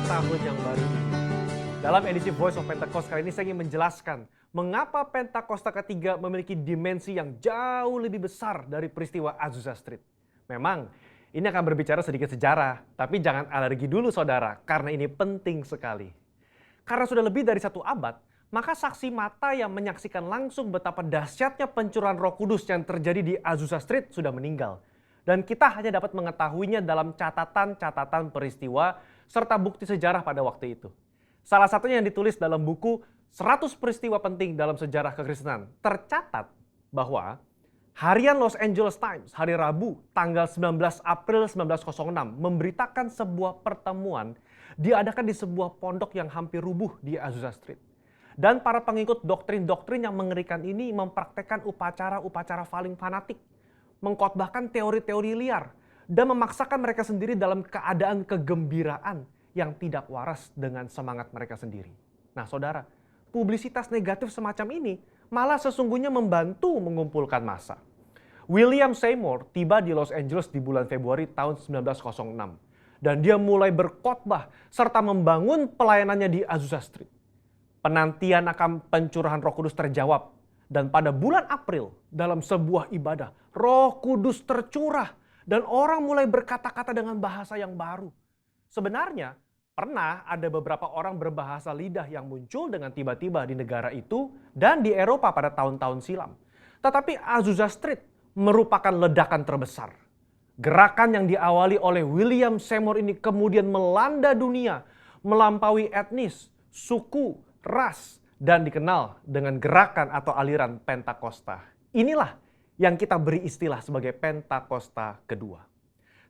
tahun yang baru ini. Dalam edisi Voice of Pentecost kali ini saya ingin menjelaskan mengapa Pentakosta ketiga memiliki dimensi yang jauh lebih besar dari peristiwa Azusa Street. Memang ini akan berbicara sedikit sejarah, tapi jangan alergi dulu saudara, karena ini penting sekali. Karena sudah lebih dari 1 abad, maka saksi mata yang menyaksikan langsung betapa dahsyatnya pencurahan Roh Kudus yang terjadi di Azusa Street sudah meninggal. Dan kita hanya dapat mengetahuinya dalam catatan-catatan peristiwa serta bukti sejarah pada waktu itu. Salah satunya yang ditulis dalam buku 100 peristiwa penting dalam sejarah kekristenan. Tercatat bahwa harian Los Angeles Times hari Rabu tanggal 19 April 1906 memberitakan sebuah pertemuan diadakan di sebuah pondok yang hampir rubuh di Azusa Street. Dan para pengikut doktrin-doktrin yang mengerikan ini mempraktekkan upacara-upacara paling fanatik, mengkhotbahkan teori-teori liar, dan memaksakan mereka sendiri dalam keadaan kegembiraan yang tidak waras dengan semangat mereka sendiri. Nah saudara, publisitas negatif semacam ini malah sesungguhnya membantu mengumpulkan massa. William Seymour tiba di Los Angeles di bulan Februari tahun 1906. Dan dia mulai berkhotbah serta membangun pelayanannya di Azusa Street. Penantian akan pencurahan Roh Kudus terjawab. Dan pada bulan April dalam sebuah ibadah, Roh Kudus tercurah dan orang mulai berkata-kata dengan bahasa yang baru. Sebenarnya pernah ada beberapa orang berbahasa lidah yang muncul dengan tiba-tiba di negara itu dan di Eropa pada tahun-tahun silam. Tetapi Azusa Street merupakan ledakan terbesar. Gerakan yang diawali oleh William Seymour ini kemudian melanda dunia, melampaui etnis, suku, ras, dan dikenal dengan gerakan atau aliran Pentakosta. Inilah yang kita beri istilah sebagai Pentakosta kedua.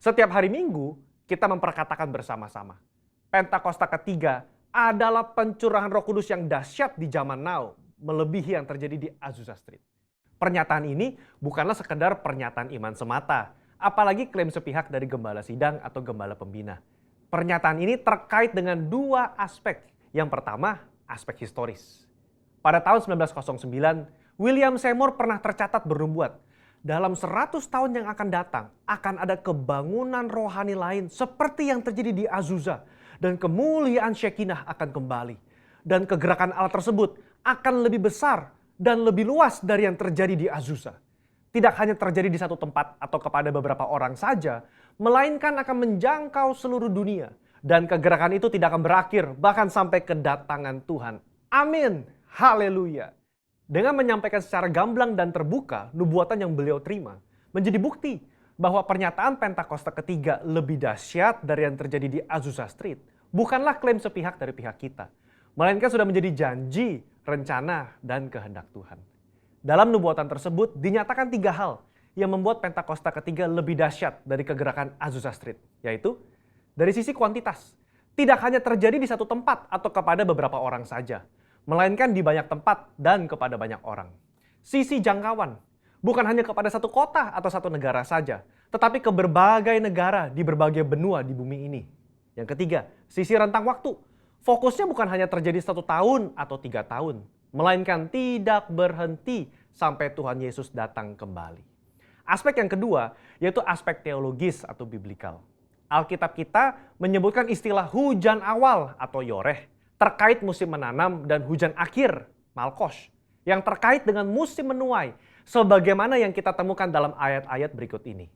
Setiap hari Minggu kita memperkatakan bersama-sama. Pentakosta ketiga adalah pencurahan Roh Kudus yang dahsyat di zaman now, melebihi yang terjadi di Azusa Street. Pernyataan ini bukanlah sekedar pernyataan iman semata, apalagi klaim sepihak dari gembala sidang atau gembala pembina. Pernyataan ini terkait dengan 2 aspek. Yang pertama, aspek historis. Pada tahun 1909, William Seymour pernah tercatat bernubuat, dalam 100 tahun yang akan datang, akan ada kebangunan rohani lain seperti yang terjadi di Azusa, dan kemuliaan Shekinah akan kembali. Dan kegerakan Allah tersebut akan lebih besar dan lebih luas dari yang terjadi di Azusa. Tidak hanya terjadi di satu tempat atau kepada beberapa orang saja, melainkan akan menjangkau seluruh dunia. Dan kegerakan itu tidak akan berakhir, bahkan sampai kedatangan Tuhan. Amin. Haleluya. Dengan menyampaikan secara gamblang dan terbuka nubuatan yang beliau terima, menjadi bukti bahwa pernyataan Pentakosta ketiga lebih dahsyat dari yang terjadi di Azusa Street bukanlah klaim sepihak dari pihak kita, melainkan sudah menjadi janji, rencana, dan kehendak Tuhan. Dalam nubuatan tersebut dinyatakan 3 hal yang membuat Pentakosta ketiga lebih dahsyat dari kegerakan Azusa Street, yaitu dari sisi kuantitas, tidak hanya terjadi di satu tempat atau kepada beberapa orang saja, melainkan di banyak tempat dan kepada banyak orang. Sisi jangkauan, bukan hanya kepada satu kota atau satu negara saja, tetapi ke berbagai negara di berbagai benua di bumi ini. Yang ketiga, sisi rentang waktu. Fokusnya bukan hanya terjadi 1 tahun atau 3 tahun, melainkan tidak berhenti sampai Tuhan Yesus datang kembali. Aspek yang kedua, yaitu aspek teologis atau biblikal. Alkitab kita menyebutkan istilah hujan awal atau yoreh terkait musim menanam dan hujan akhir, malkos, yang terkait dengan musim menuai, sebagaimana yang kita temukan dalam ayat-ayat berikut ini.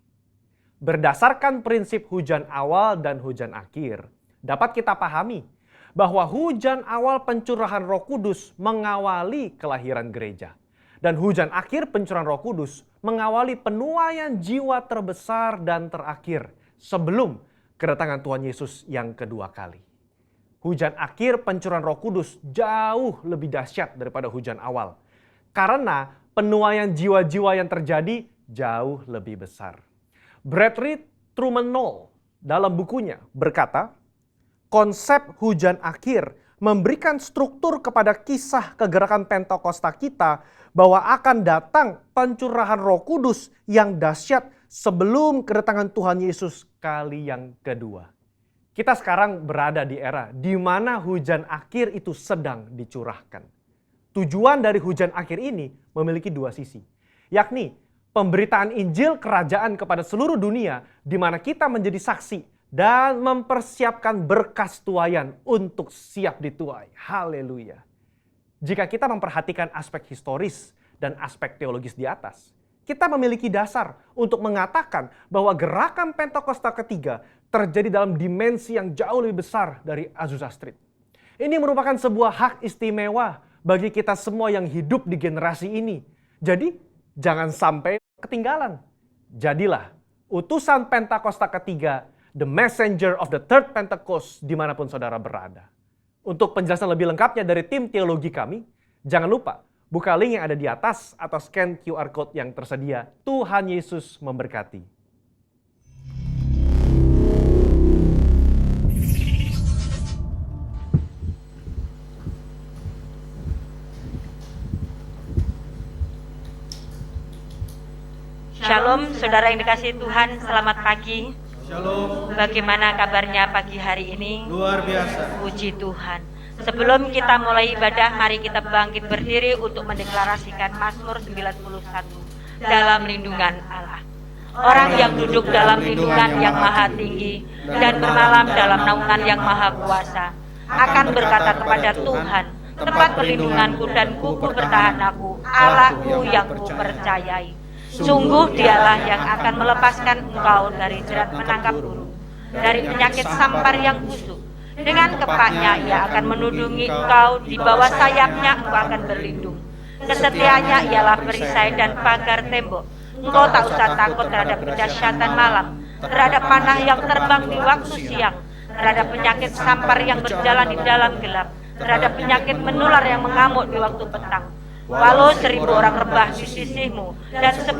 Berdasarkan prinsip hujan awal dan hujan akhir, dapat kita pahami bahwa hujan awal pencurahan Roh Kudus mengawali kelahiran gereja. Dan hujan akhir pencurahan Roh Kudus mengawali penuaian jiwa terbesar dan terakhir sebelum kedatangan Tuhan Yesus yang kedua kali. Hujan akhir pencurahan Roh Kudus jauh lebih dahsyat daripada hujan awal. Karena penuaian jiwa-jiwa yang terjadi jauh lebih besar. Bradley Truman Knoll dalam bukunya berkata, konsep hujan akhir memberikan struktur kepada kisah kegerakan Pentakosta kita bahwa akan datang pencurahan Roh Kudus yang dahsyat sebelum kedatangan Tuhan Yesus kali yang kedua. Kita sekarang berada di era di mana hujan akhir itu sedang dicurahkan. Tujuan dari hujan akhir ini memiliki 2 sisi, yakni pemberitaan Injil kerajaan kepada seluruh dunia di mana kita menjadi saksi dan mempersiapkan berkas tuaian untuk siap dituai. Haleluya. Jika kita memperhatikan aspek historis dan aspek teologis di atas, kita memiliki dasar untuk mengatakan bahwa gerakan Pentakosta ketiga terjadi dalam dimensi yang jauh lebih besar dari Azusa Street. Ini merupakan sebuah hak istimewa bagi kita semua yang hidup di generasi ini. Jadi, jangan sampai ketinggalan. Jadilah utusan Pentakosta ketiga, the messenger of the third Pentecost, dimanapun saudara berada. Untuk penjelasan lebih lengkapnya dari tim teologi kami, jangan lupa buka link yang ada di atas atau scan QR Code yang tersedia. Tuhan Yesus memberkati. Shalom, saudara yang dikasihi Tuhan, selamat pagi. Shalom. Bagaimana kabarnya pagi hari ini? Luar biasa. Puji Tuhan. Sebelum kita mulai ibadah, mari kita bangkit berdiri untuk mendeklarasikan Mazmur 91 dalam lindungan Allah. Orang yang duduk dalam lindungan yang maha tinggi dan bermalam dalam naungan yang maha kuasa akan berkata kepada Tuhan, tempat perlindunganku dan kuku bertahan aku, Allahku yang kupercayai. Sungguh dialah yang akan melepaskan engkau dari jerat menangkap burung, dari penyakit sampar yang busuk. Dengan kepaknya ia akan menudungi engkau, di bawah sayapnya engkau akan berlindung. Kesetiaannya ialah perisai dan pagar tembok. Engkau tak usah takut terhadap kedahsyatan malam, terhadap panah yang terbang di waktu siang, terhadap penyakit sampar yang berjalan di dalam gelap, terhadap penyakit menular yang mengamuk di waktu petang. Walau 1000 orang rebah di sisimu dan 10.000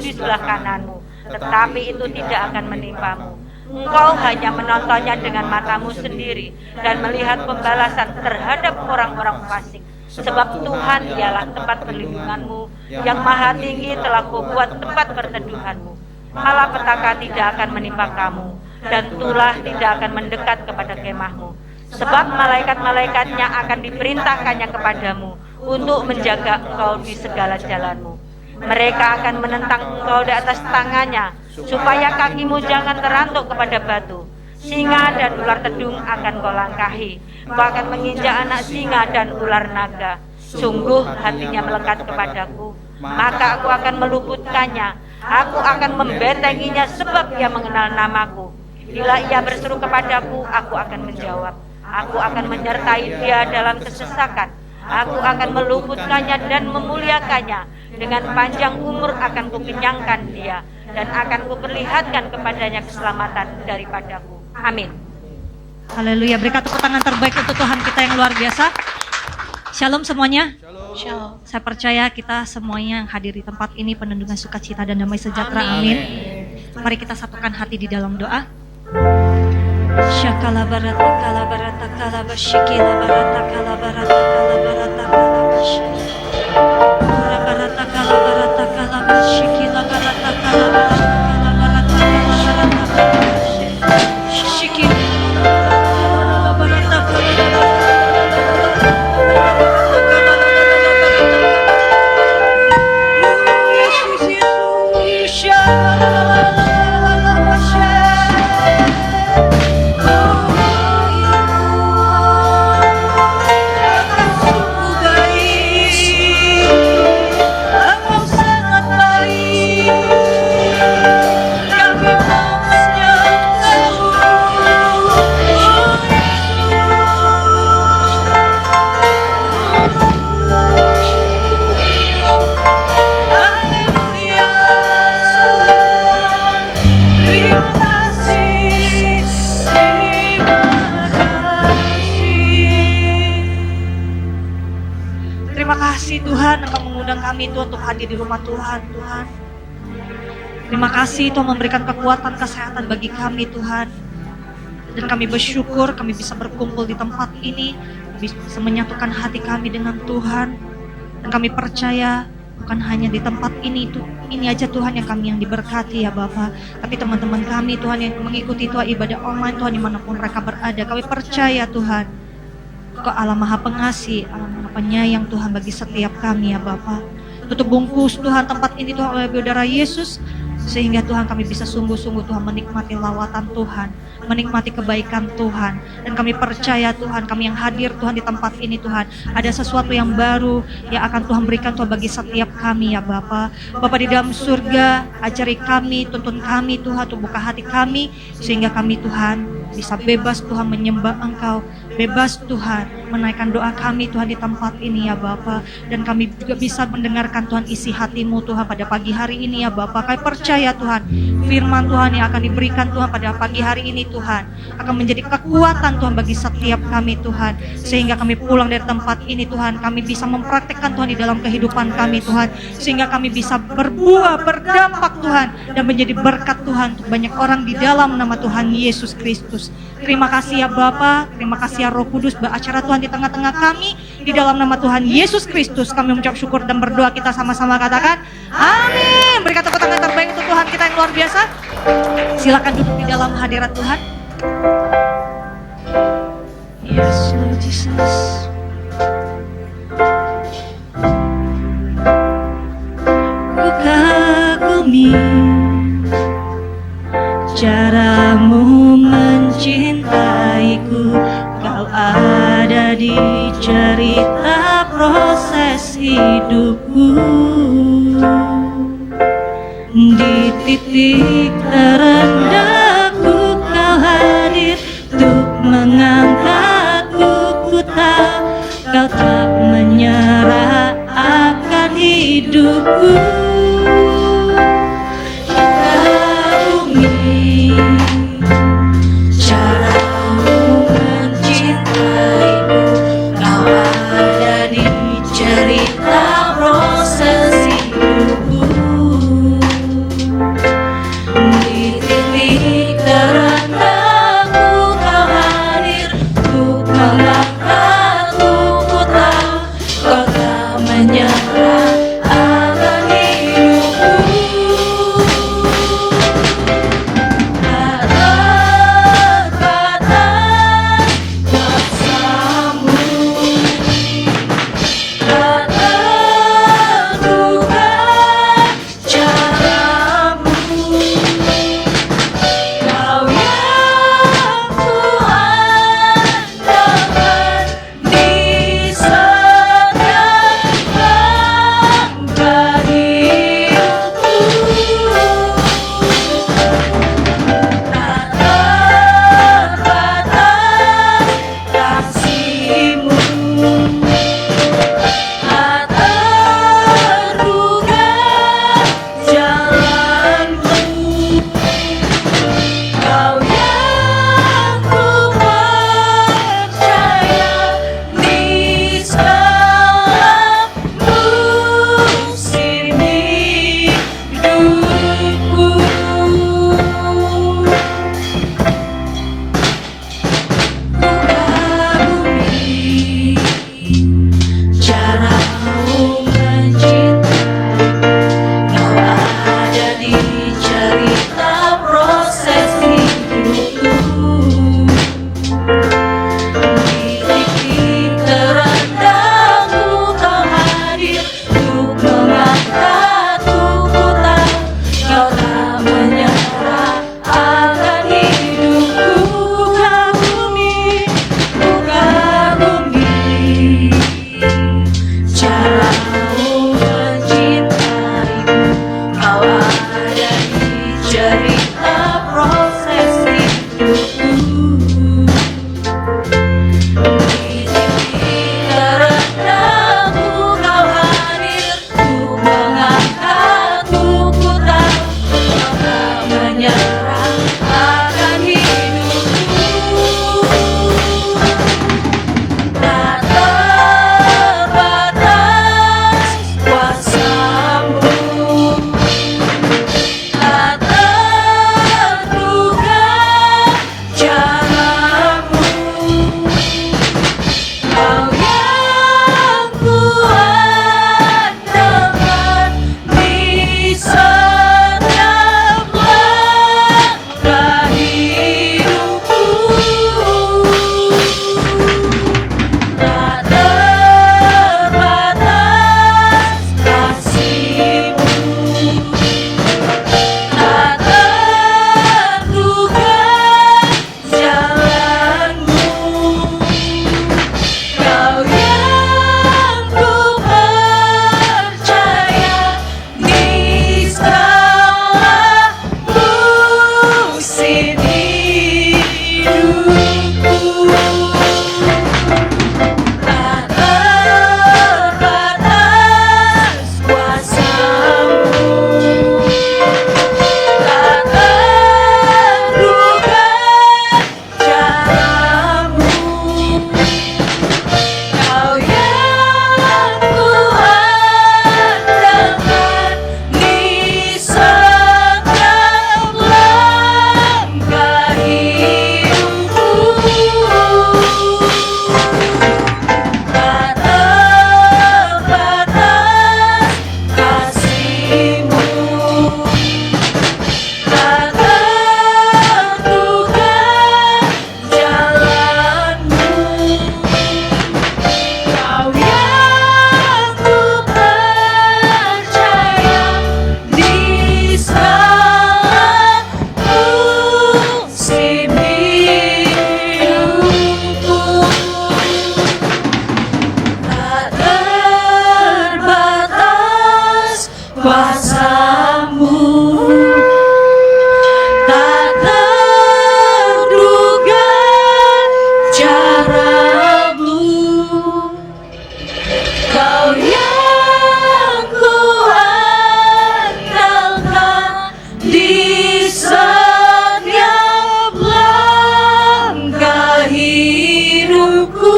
di sebelah kananmu, tetapi itu tidak akan menimpamu. Engkau hanya menontonnya dengan matamu sendiri dan melihat pembalasan terhadap orang-orang fasik. Sebab Tuhan ialah tempat perlindunganmu, yang maha tinggi telah kubuat tempat perteduhanmu. Malapetaka tidak akan menimpa kamu, dan tulah tidak akan mendekat kepada kemahmu. Sebab malaikat-malaikatnya akan diperintahkannya kepadamu untuk menjaga engkau di segala jalanmu. Mereka akan menentang engkau di atas tangannya, supaya kakimu jangan terantuk kepada batu. Singa dan ular tedung akan kau langkahi. Kau akan menginjak anak singa dan ular naga. Sungguh hatinya melekat kepadaku, maka aku akan meluputkannya. Aku akan membentenginya sebab ia mengenal namaku. Bila ia berseru kepadaku, aku akan menjawab. Aku akan menyertai dia dalam kesesakan. Aku akan meluputkannya dan memuliakannya. Dengan panjang umur akan kukenyangkan dia, dan akan kuperlihatkan kepadanya keselamatan daripadaku. Amin. Haleluya, berikan tepuk tangan terbaik untuk Tuhan kita yang luar biasa. Shalom semuanya. Shalom. Saya percaya kita semuanya yang hadir di tempat ini penuh dengan sukacita dan damai sejahtera. Amin. Mari kita satukan hati di dalam doa. Shakala barata kala barata kala bashikila barata kala barata kala barata kala bashikila barata kala barata kala bashikila barata kala barata kala barata shikila barata kala Tuhan, Engkau mengundang kami Tuhan untuk hadir di rumah Tuhan, Tuhan. Terima kasih Tuhan memberikan kekuatan, kesehatan bagi kami Tuhan. Dan kami bersyukur kami bisa berkumpul di tempat ini, bisa menyatukan hati kami dengan Tuhan. Dan kami percaya bukan hanya di tempat ini aja Tuhan yang kami yang diberkati ya Bapa. Tapi teman-teman kami Tuhan yang mengikuti Tuhan ibadah online Tuhan dimanapun mereka berada. Kami percaya Tuhan, Engkau Allah Maha Pengasih, Allah Maha Penyayang Tuhan bagi setiap kami ya Bapa. Tutup bungkus Tuhan tempat ini Tuhan oleh darah Yesus, sehingga Tuhan kami bisa sungguh-sungguh Tuhan menikmati lawatan Tuhan, menikmati kebaikan Tuhan. Dan kami percaya Tuhan, kami yang hadir Tuhan di tempat ini Tuhan, ada sesuatu yang baru yang akan Tuhan berikan Tuhan bagi setiap kami ya Bapa. Bapa di dalam surga, ajari kami, tuntun kami Tuhan, Tuhan buka hati kami, sehingga kami Tuhan bisa bebas Tuhan menyembah Engkau, bebas Tuhan menaikkan doa kami Tuhan di tempat ini ya Bapa. Dan kami juga bisa mendengarkan Tuhan isi hati-Mu Tuhan pada pagi hari ini ya Bapa. Kami percaya Tuhan, firman Tuhan yang akan diberikan Tuhan pada pagi hari ini Tuhan akan menjadi kekuatan Tuhan bagi setiap kami Tuhan, sehingga kami pulang dari tempat ini Tuhan, kami bisa mempraktikkan Tuhan di dalam kehidupan kami Tuhan, sehingga kami bisa berbuah, berdampak Tuhan, dan menjadi berkat Tuhan untuk banyak orang di dalam nama Tuhan Yesus Kristus. Terima kasih ya Bapa, terima kasih ya Roh Kudus beracara Tuhan di tengah-tengah kami, di dalam nama Tuhan Yesus Kristus kami mengucap syukur dan berdoa, kita sama-sama katakan amin. Berikan tepuk tangan terbaik untuk Tuhan kita yang luar biasa. Silakan duduk di dalam hadirat Tuhan. Yes Lord Jesus. Ku kagumi caramu mencintaiku, kau ada di cerita proses hidupku. Di titik terendahku kau hadir untuk mengangkatku. Ku tahu kau tak menyerah akan hidupku. Kagumi caramu mencintaiku, kau ada di cerita proses hidupku. Di titik terendahku kau hadir untuk mengangkatku. Ku tahu kau tak menyerah akan hidupku. kuasamu tak terduga, caramu Kau yang kuandalkan di setiap langkah hidupku.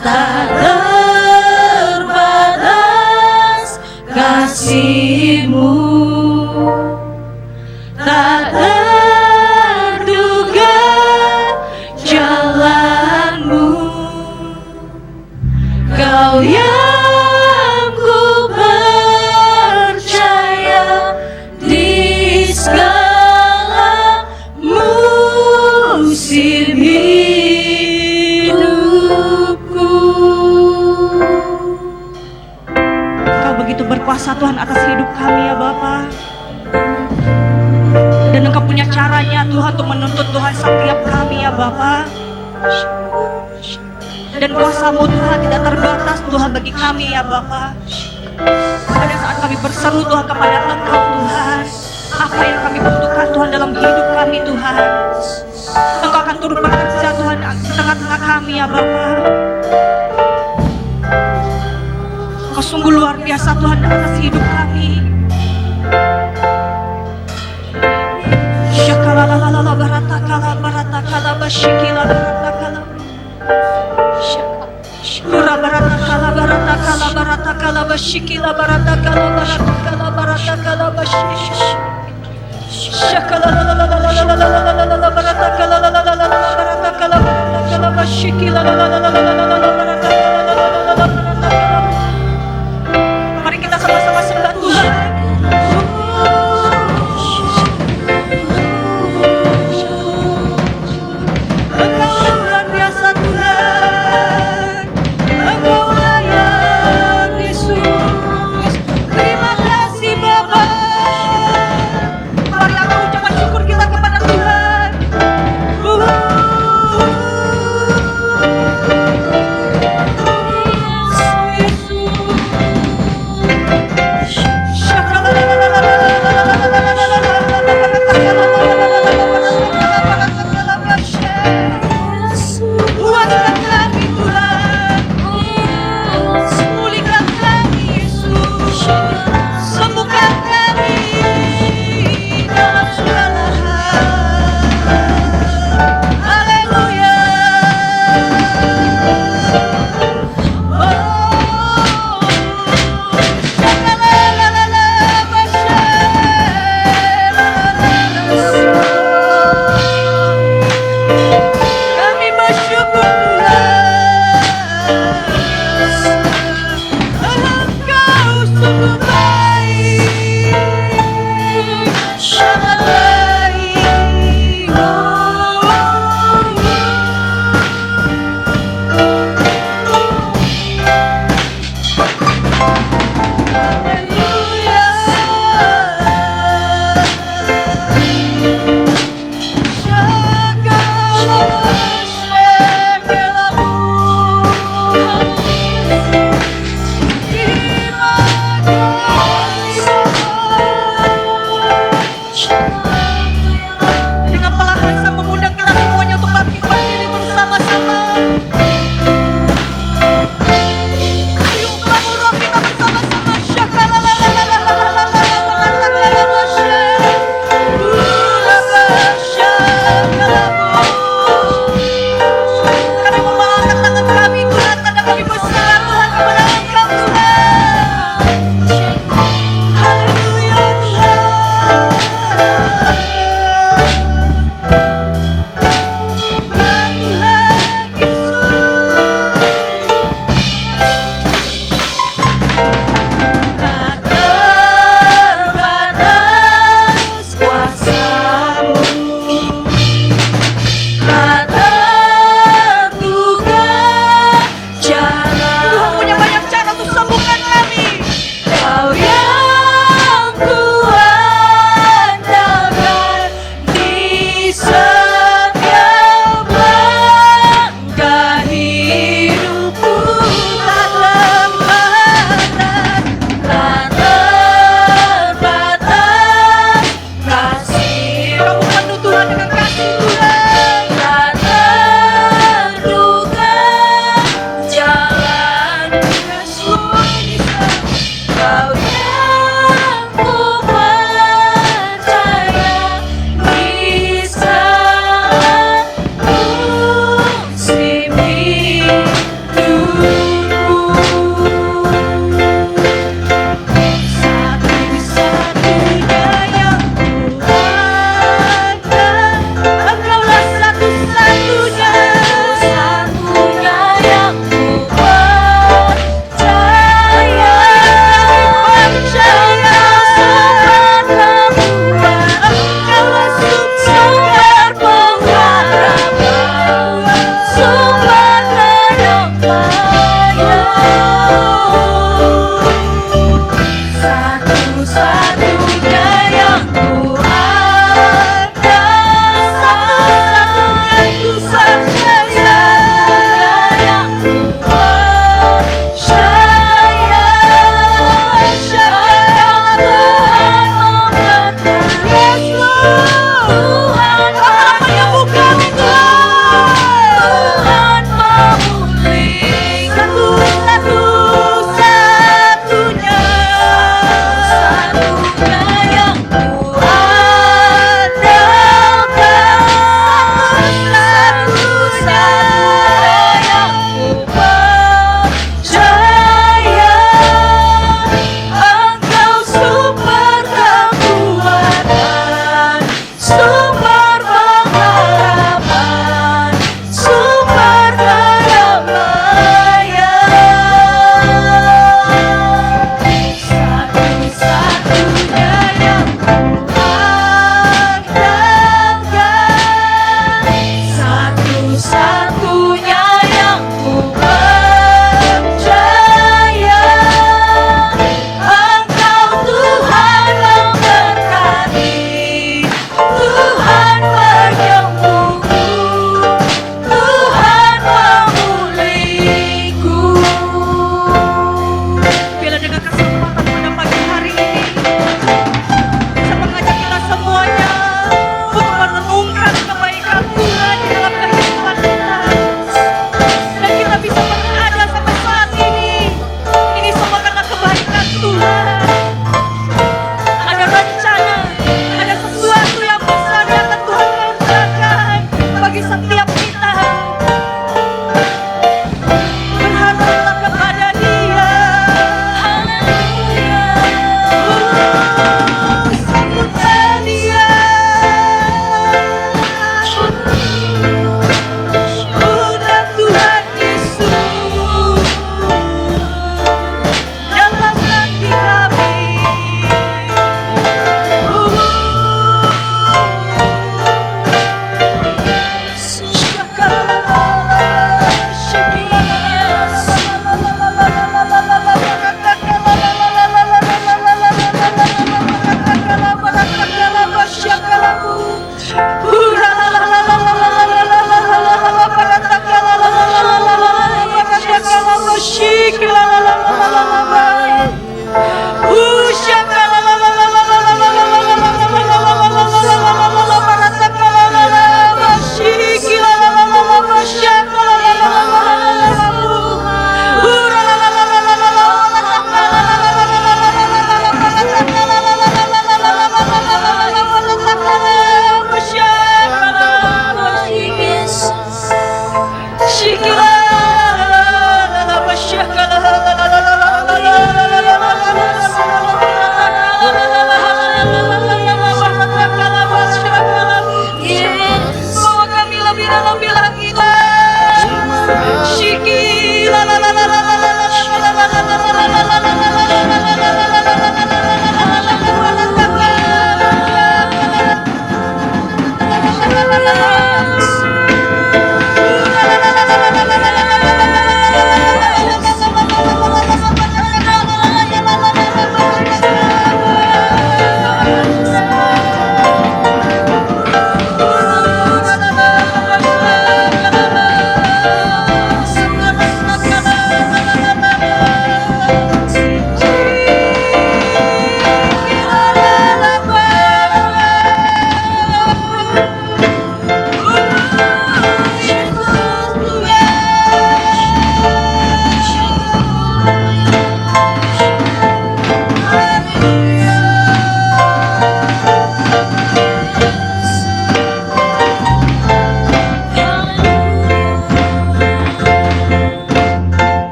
Tak terbatas kasih-Mu, tak terduga jalan-Mu. Kau yang ku percaya di segala musim hidupku. Kau begitu berkuasa Tuhan atas hidup kami ya Bapa. Dan Engkau punya caranya Tuhan untuk menuntut Tuhan setiap kami ya Bapa. Dan kuasa-Mu Tuhan tidak terbatas Tuhan bagi kami ya Bapa. Pada saat kami berseru Tuhan kepada Engkau Tuhan, apa yang kami butuhkan Tuhan dalam hidup kami Tuhan, Engkau akan turut bekerja Tuhan di tengah-tengah kami ya Bapa. Engkau sungguh luar biasa Tuhan atas hidup kami. Syakalalala baratakala baratakala basyikila baratakala. Syakura baratakala baratakala baratakala basyikila baratakala baratakala baratakala basyikila. Syakalalala baratakala baratakala baratakala basyikila baratakala. Mari kita sama-sama sembah Tuhan.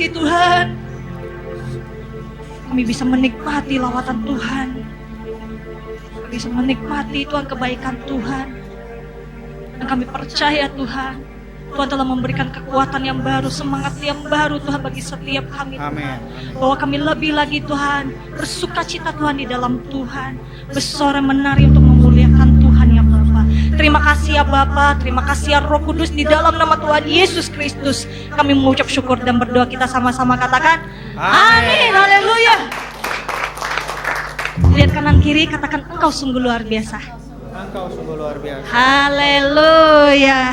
kasih Tuhan. Kami bisa menikmati lawatan Tuhan. Kami bisa menikmati Tuhan kebaikan Tuhan. Dan kami percaya Tuhan, Tuhan telah memberikan kekuatan yang baru, semangat yang baru Tuhan bagi setiap kami. Amin. Bahwa kami lebih lagi Tuhan bersuka cita Tuhan di dalam Tuhan, bersorak menari untuk memuliakan Tuhan ya Bapa. Terima kasih ya Bapa, terima kasih ya Roh Kudus, di dalam nama Tuhan Yesus Kristus kami mengucap syukur dan berdoa. Kita sama-sama katakan amin. Haleluya. Lihat kanan kiri, katakan engkau sungguh luar biasa. Engkau sungguh luar biasa. Haleluya.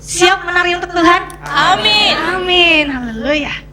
Siap menari untuk Tuhan? Amin. Amin. Haleluya.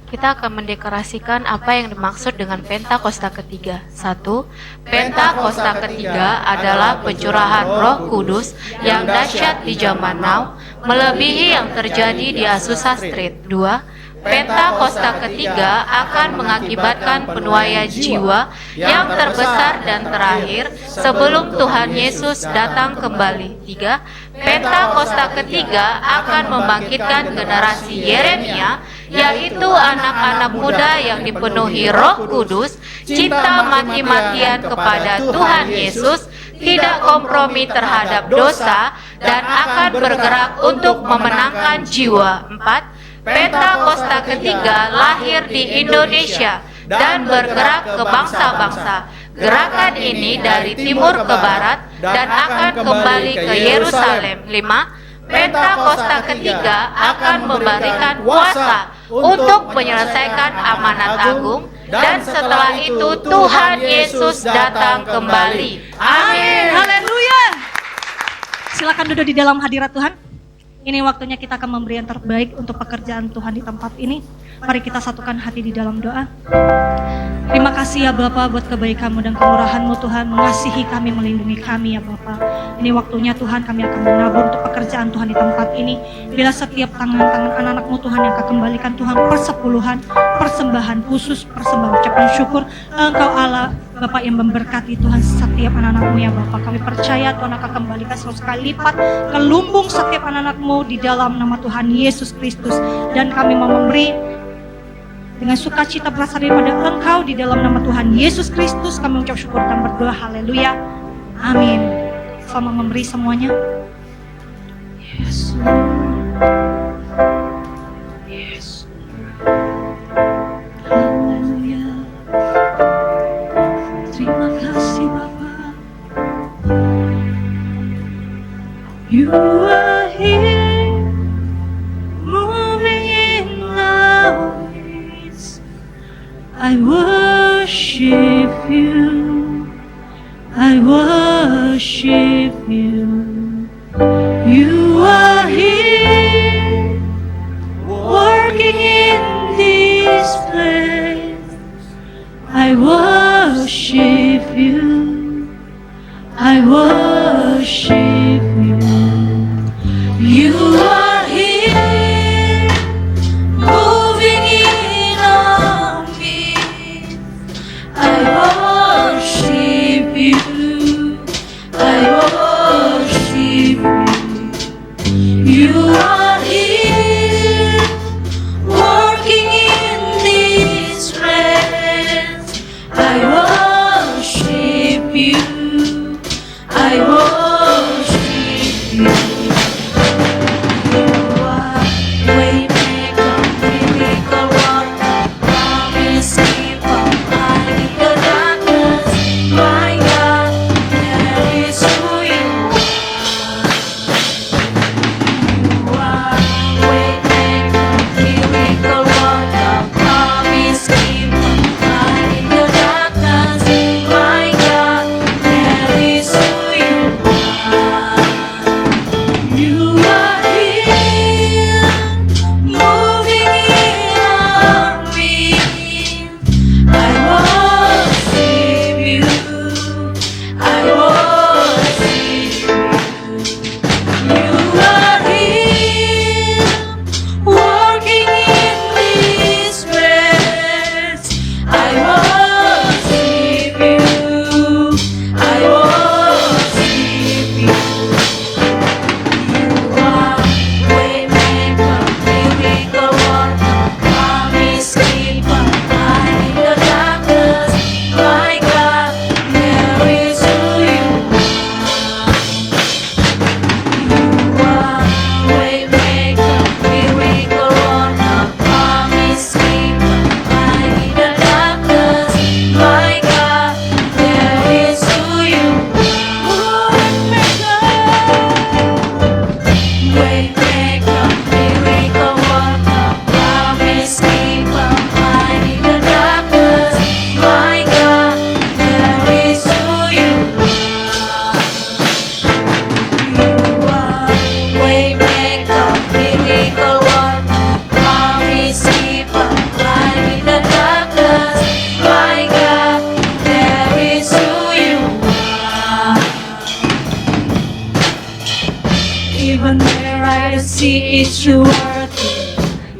Kita akan mendeklarasikan apa yang dimaksud dengan Pentakosta ketiga. 1. Pentakosta ketiga adalah pencurahan Roh Kudus yang dahsyat di zaman now, melebihi yang terjadi di Azusa Street. 2. Pentakosta ketiga akan mengakibatkan penuaian jiwa yang terbesar dan terakhir sebelum Tuhan Yesus datang kembali. 3. Pentakosta ketiga akan membangkitkan generasi Yeremia, yaitu anak-anak muda yang dipenuhi Roh Kudus, cinta mati-matian kepada Tuhan Yesus, tidak kompromi terhadap dosa, dan akan bergerak untuk memenangkan jiwa. 4. Pentakosta ketiga lahir di Indonesia dan bergerak ke bangsa-bangsa. Gerakan ini dari timur ke barat dan akan kembali ke Yerusalem. 5. Pentakosta ketiga akan memberikan kuasa untuk menyelesaikan amanat agung, dan setelah itu Tuhan Yesus datang kembali. Amin. Haleluya. Silakan duduk di dalam hadirat Tuhan. Ini waktunya kita akan memberi yang terbaik untuk pekerjaan Tuhan di tempat ini. Mari kita satukan hati di dalam doa. Terima kasih ya Bapa buat kebaikan-Mu dan kemurahan-Mu Tuhan, mengasihi kami, melindungi kami ya Bapa. Ini waktunya Tuhan kami akan menabur untuk pekerjaan Tuhan di tempat ini. Bila setiap tangan-tangan anak-anak-Mu Tuhan yang akan kembalikan Tuhan persepuluhan, persembahan khusus, persembahan ucapan syukur. Engkau Allah Bapak yang memberkati Tuhan setiap anak-anak-Mu ya Bapak. Kami percaya Tuhan akan kembalikan 100 kali lipat ke lumbung setiap anak-anak-Mu di dalam nama Tuhan Yesus Kristus. Dan kami mau memberi dengan sukacita berasal daripada Engkau di dalam nama Tuhan Yesus Kristus. Kami mengucap syukur dan berdoa. Haleluya. Amin. Selamat memberi semuanya. Yes. Yes. Haleluya. Terima kasih Bapa. You are here, moving in our midst. I worship you. I worship you. You are here, working in this place. I worship you. I worship you. You are here, moving in our midst. I worship you. I worship you. You are here, working in this place. I worship you. I worship you. You are waymaker, miracle worker, promise keeper, light in the darkness. My God, that is who you are. You are waymaker, miracle worker, promise keeper, light in the darkness. My God, that is who you are. You are here, moving in our midst. I worship you. I worship you. You are here, working in this place. I worship you. I worship you. You are waymaker, miracle worker, promise keeper, light in the darkness. My God, there is who you are. You are waymaker, miracle worker, promise keeper, light in the darkness. My God, there is who you are. Waymaker, miracle worker, promise keeper, light in the darkness. My God, there is who you are. You are waymaker, miracle worker, promise keeper, light in the darkness. My God, there is who you are. Even where I see it's you working,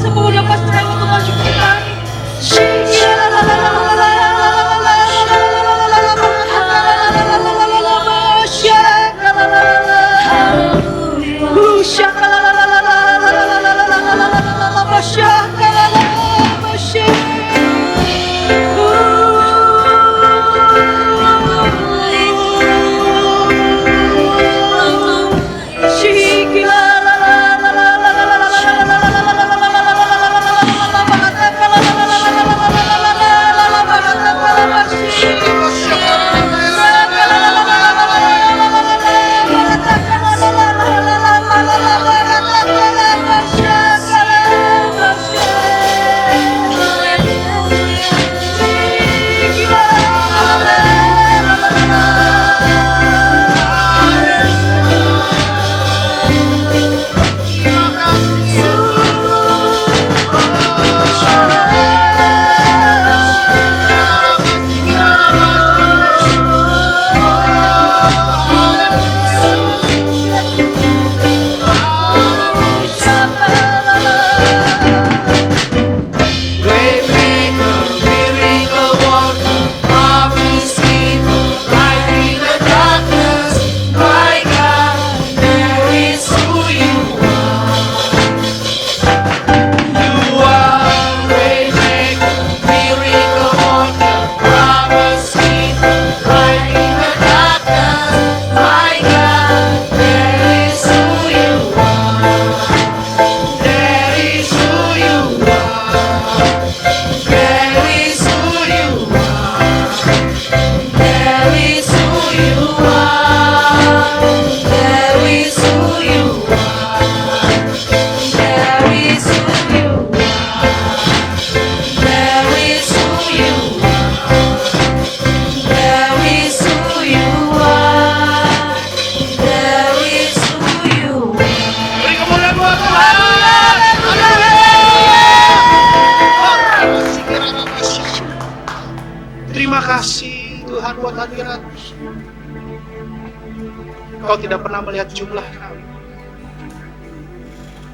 Semua dapat strength untuk lanjutkan. Terima kasih Tuhan buat hadirat. Kau tidak pernah melihat jumlah kami,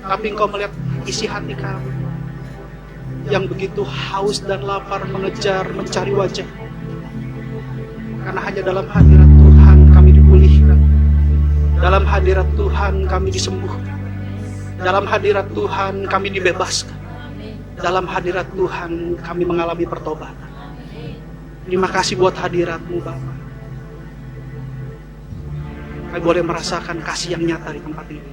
tapi Engkau melihat isi hati kami yang begitu haus dan lapar mengejar, mencari wajah. Karena hanya dalam hadirat Tuhan kami dipulihkan, dalam hadirat Tuhan kami disembuhkan, dalam hadirat Tuhan kami dibebaskan, dalam hadirat Tuhan kami mengalami pertobatan. Terima kasih buat hadirat-Mu Bapa. Kami boleh merasakan kasih yang nyata di tempat ini.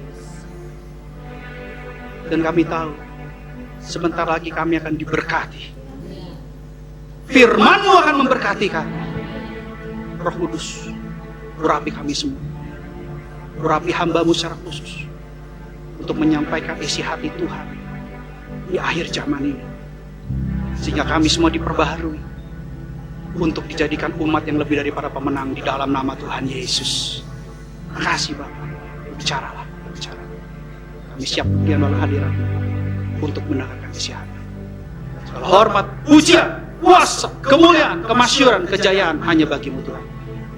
Dan kami tahu, sebentar lagi kami akan diberkati. Firman-Mu akan memberkati kami. Roh Kudus, urapi kami semua. Urapi hamba-Mu secara khusus. Untuk menyampaikan isi hati Tuhan di akhir zaman ini. Sehingga kami semua diperbaharui. Untuk dijadikan umat yang lebih daripada pemenang di dalam nama Tuhan Yesus. Terima kasih Bapak. Bicaralah, bicara. Kami siap kemudian dalam hadirat untuk mendengarkan isi hati. Segala hormat, pujian, kuasa, kemuliaan, kemasyuran, kejayaan hanya bagi-Mu Tuhan.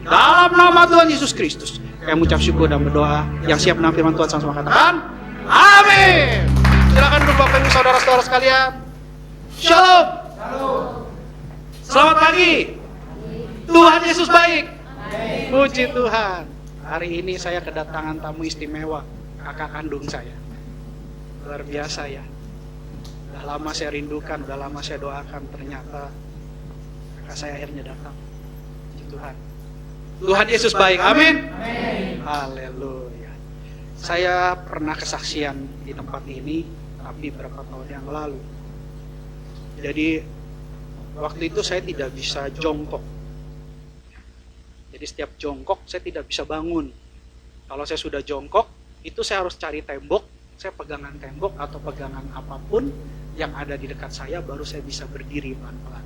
Dalam nama Tuhan Yesus Kristus, kami mengucap syukur dan berdoa. Yang siap menang firman Tuhan sama-sama katakan, amin. Silakan duduk Bapak Ibu saudara-saudara sekalian. Shalom. Selamat pagi. Tuhan Yesus baik. Puji Tuhan. Hari ini saya kedatangan tamu istimewa, kakak kandung saya. Luar biasa ya. Udah lama saya rindukan, udah lama saya doakan, ternyata kakak saya akhirnya datang. Puji Tuhan. Tuhan Yesus baik. Amin. Haleluya. Saya pernah kesaksian di tempat ini, tapi beberapa tahun yang lalu. Jadi waktu itu saya tidak bisa jongkok. Jadi setiap jongkok saya tidak bisa bangun. Kalau saya sudah jongkok, itu saya harus cari tembok, saya pegangan tembok atau pegangan apapun yang ada di dekat saya, baru saya bisa berdiri pelan-pelan.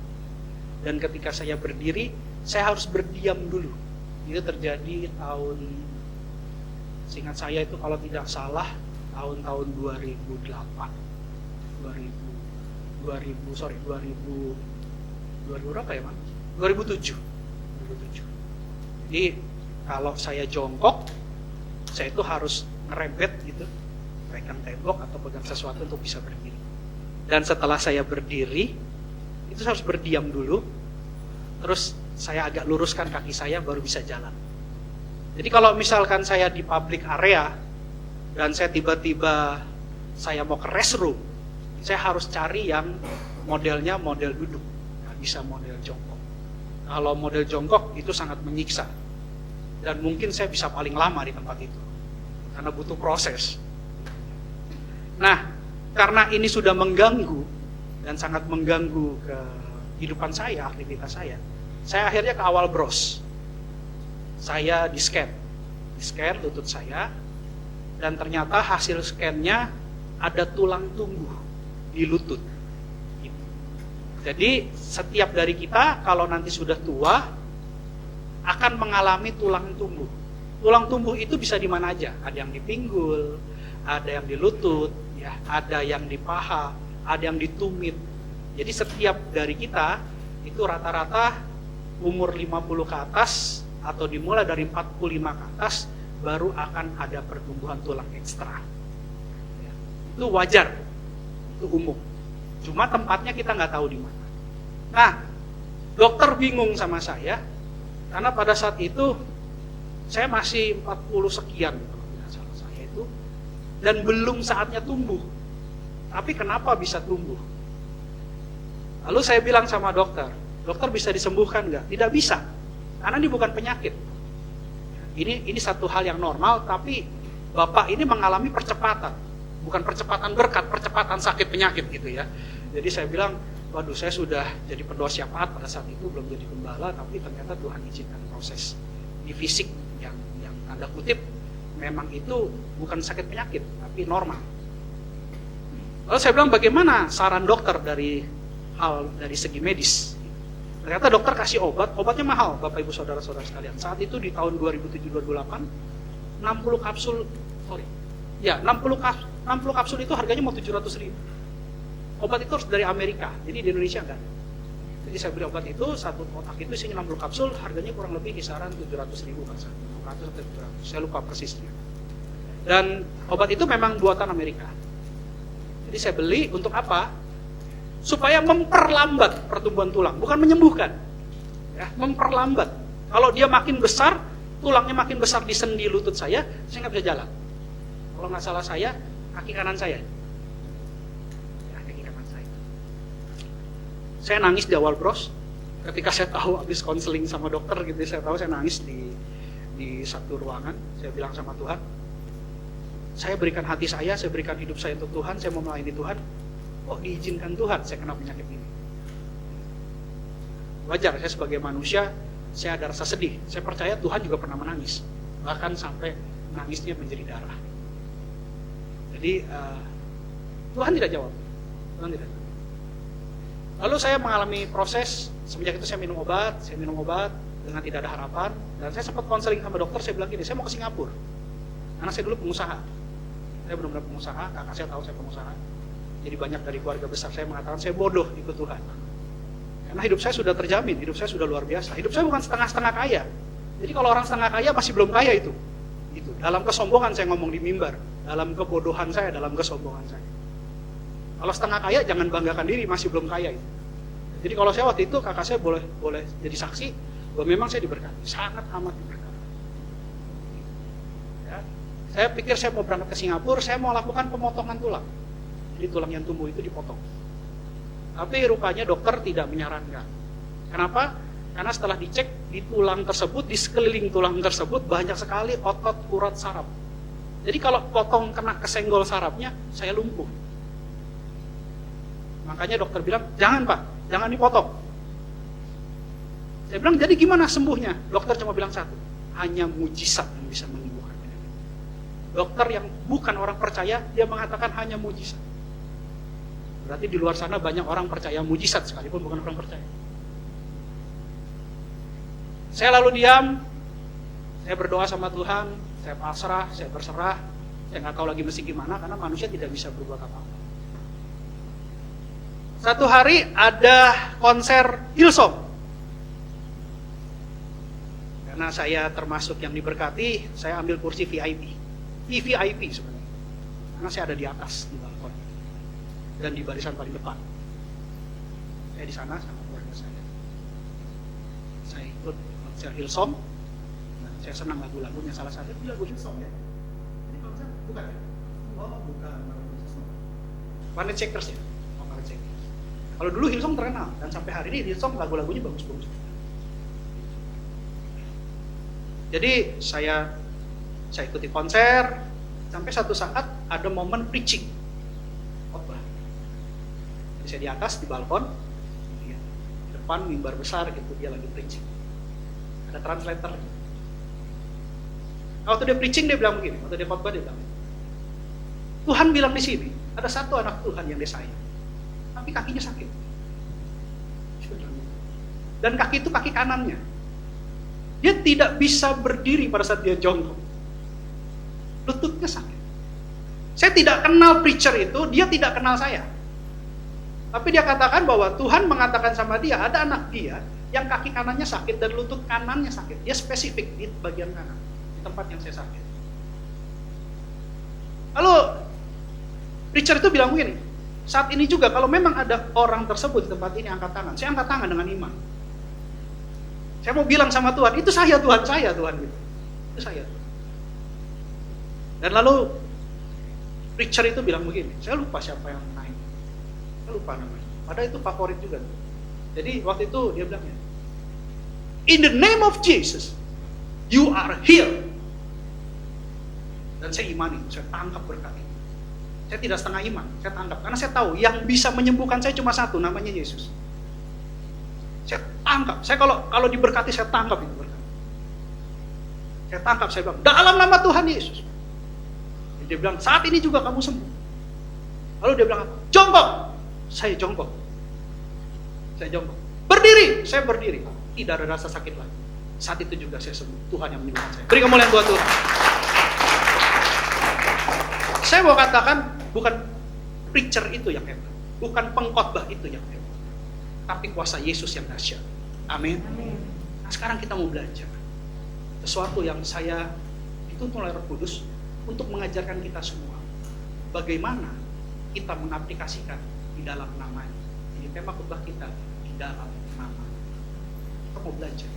Dan ketika saya berdiri, saya harus berdiam dulu. Itu terjadi tahun, seingat saya itu kalau tidak salah, tahun-tahun 2008. 2000 berapa ya, Mas? 2007. Jadi kalau saya jongkok, saya itu harus ngerembet gitu. pegang tembok atau pegang sesuatu untuk bisa berdiri. Dan setelah saya berdiri, itu saya harus berdiam dulu, terus saya agak luruskan kaki saya baru bisa jalan. Jadi kalau misalkan saya di public area, dan saya tiba-tiba saya mau ke restroom, saya harus cari yang modelnya model duduk, nggak bisa model jongkok. Kalau model jongkok itu sangat menyiksa, dan mungkin saya bisa paling lama di tempat itu, karena butuh proses. Nah, karena ini sudah mengganggu, dan sangat mengganggu kehidupan saya, aktivitas saya akhirnya ke awal bros. Saya di-scan lutut saya, dan ternyata hasil scan-nya ada tulang tumbuh di lutut. Jadi setiap dari kita kalau nanti sudah tua akan mengalami tulang tumbuh. Tulang tumbuh itu bisa di mana aja. Ada yang di pinggul, ada yang di lutut, ya, ada yang di paha, ada yang di tumit. Jadi setiap dari kita itu rata-rata umur 50 ke atas atau dimulai dari 45 ke atas baru akan ada pertumbuhan tulang ekstra. Ya, itu wajar, itu umum. Cuma tempatnya kita nggak tahu di mana. Nah, dokter bingung sama saya karena pada saat itu saya masih 40 sekian kalau tidak salah saya itu, dan belum saatnya tumbuh. Tapi kenapa bisa tumbuh? Lalu saya bilang sama dokter bisa disembuhkan nggak? Tidak bisa, karena ini bukan penyakit. Ini satu hal yang normal, tapi Bapak ini mengalami percepatan. Bukan percepatan berkat, percepatan sakit penyakit gitu ya. Jadi saya bilang, waduh saya sudah jadi pendoa syafaat pada saat itu, belum jadi gembala, tapi ternyata Tuhan izinkan proses di fisik yang tanda kutip memang itu bukan sakit penyakit, tapi normal. Lalu saya bilang bagaimana saran dokter dari segi medis? Ternyata dokter kasih obatnya mahal, Bapak Ibu Saudara-saudara sekalian. Saat itu di tahun 2007-2008, 60 kapsul itu harganya mau 700.000. Obat itu harus dari Amerika, jadi di Indonesia enggak. Jadi saya beli obat itu, satu kotak itu isinya 60 kapsul, harganya kurang lebih kisaran 700.000 kan, 600 atau 700, saya lupa persisnya. Dan obat itu memang buatan Amerika. Jadi saya beli untuk apa? Supaya memperlambat pertumbuhan tulang, bukan menyembuhkan. Ya, memperlambat. Kalau dia makin besar, tulangnya makin besar di sendi lutut saya nggak bisa jalan. Kalau nggak salah saya, kaki kanan saya. Ya, kaki kanan saya. Saya nangis di awal bros, ketika saya tahu habis konseling sama dokter gitu, saya nangis di satu ruangan. Saya bilang sama Tuhan, saya berikan hati saya berikan hidup saya untuk Tuhan, saya mau melayani Tuhan. Oh, diizinkan Tuhan saya kena penyakit ini. Wajar, saya sebagai manusia, saya ada rasa sedih. Saya percaya Tuhan juga pernah menangis, bahkan sampai nangisnya menjadi darah. Jadi Tuhan tidak jawab. Lalu saya mengalami proses, semenjak itu saya minum obat dengan tidak ada harapan. Dan saya sempat konseling sama dokter, saya bilang gini, saya mau ke Singapura. Karena saya dulu pengusaha. Saya benar-benar pengusaha, kakak saya tahu saya pengusaha. Jadi banyak dari keluarga besar saya mengatakan saya bodoh ikut Tuhan. Karena hidup saya sudah terjamin, hidup saya sudah luar biasa. Hidup saya bukan setengah-setengah kaya. Jadi kalau orang setengah kaya masih belum kaya itu. Dalam kesombongan saya ngomong di mimbar, dalam kebodohan saya, dalam kesombongan saya. Kalau setengah kaya jangan banggakan diri, masih belum kaya itu. Jadi kalau saya waktu itu kakak saya boleh jadi saksi bahwa memang saya diberkati, sangat amat diberkati. Ya. Saya pikir saya mau berangkat ke Singapura, saya mau lakukan pemotongan tulang. Jadi tulang yang tumbuh itu dipotong. Tapi rupanya dokter tidak menyarankan. Kenapa? Karena setelah dicek di tulang tersebut, di sekeliling tulang tersebut banyak sekali otot urat saraf. Jadi kalau potong kena kesenggol sarafnya, saya lumpuh. Makanya dokter bilang, jangan Pak, jangan dipotong. Saya bilang, jadi gimana sembuhnya? Dokter cuma bilang satu, hanya mujizat yang bisa menyembuhkan penyakit. Dokter yang bukan orang percaya, dia mengatakan hanya mujizat. Berarti di luar sana banyak orang percaya mujizat sekalipun bukan orang percaya. Saya lalu diam, saya berdoa sama Tuhan, saya pasrah, saya berserah, saya nggak tahu lagi mesti gimana karena manusia tidak bisa berbuat apa-apa. Satu hari ada konser Hillsong. Karena saya termasuk yang diberkati, saya ambil kursi VIP. VVIP sebenarnya. Karena saya ada di atas di balkon dan di barisan paling depan. Saya di sana sama keluarga saya. Saya ikut konser Hillsong. Nah, saya senang lagu-lagunya, salah satu itu lagu Hillsong ya. Ini konser bukan ya? Oh bukan, Planet Shakers ya. Oh, Planet Shakers. Kalau dulu Hillsong terkenal dan sampai hari ini Hillsong lagu-lagunya bagus-bagus. Jadi saya ikuti konser sampai satu saat ada momen preaching khotbah. Jadi saya di atas di balkon, di depan mimbar besar gitu, dia lagi preaching. Ada translator. Waktu dia preaching dia bilang begini, waktu dia khotbah dia bilang, Tuhan bilang di sini ada satu anak Tuhan yang dia sayang, tapi kakinya sakit. Dan kaki itu kaki kanannya. Dia tidak bisa berdiri pada saat dia jongkok. Lututnya sakit. Saya tidak kenal preacher itu, dia tidak kenal saya. Tapi dia katakan bahwa Tuhan mengatakan sama dia, ada anak dia yang kaki kanannya sakit dan lutut kanannya sakit. Dia spesifik di bagian kanan, di tempat yang saya sakit. Lalu preacher itu bilang begini, saat ini juga kalau memang ada orang tersebut di tempat ini angkat tangan, saya angkat tangan dengan iman. Saya mau bilang sama Tuhan, itu saya Tuhan gitu. Itu saya. Dan lalu preacher itu bilang begini, saya lupa siapa yang naik. Saya lupa namanya. Padahal itu favorit juga. Jadi waktu itu dia bilang, in the name of Jesus, you are healed. Dan saya imani, saya tangkap berkat itu. Saya tidak setengah iman, saya tangkap. Karena saya tahu yang bisa menyembuhkan saya cuma satu, namanya Yesus. Saya tangkap, saya kalau diberkati saya tangkap itu berkat. Saya tangkap, saya bilang, dalam nama Tuhan Yesus. Dia bilang, saat ini juga kamu sembuh. Lalu dia bilang, jongkok. Saya jongkok. Saya jongkok. Berdiri, saya berdiri. Tidak ada rasa sakit lagi. Saat itu juga saya sembuh. Tuhan yang menyembuhkan saya. Beri kemuliaan buat Tuhan. Saya mau katakan, bukan preacher itu yang hebat. Bukan pengkhotbah itu yang hebat. Tapi kuasa Yesus yang dahsyat. Amin. Nah, sekarang kita mau belajar sesuatu yang saya dituntun oleh Roh Kudus untuk mengajarkan kita semua bagaimana kita mengaplikasikan di dalam nama-Nya. Jadi tema khotbah kita di dalam nama. Kita mau belajar.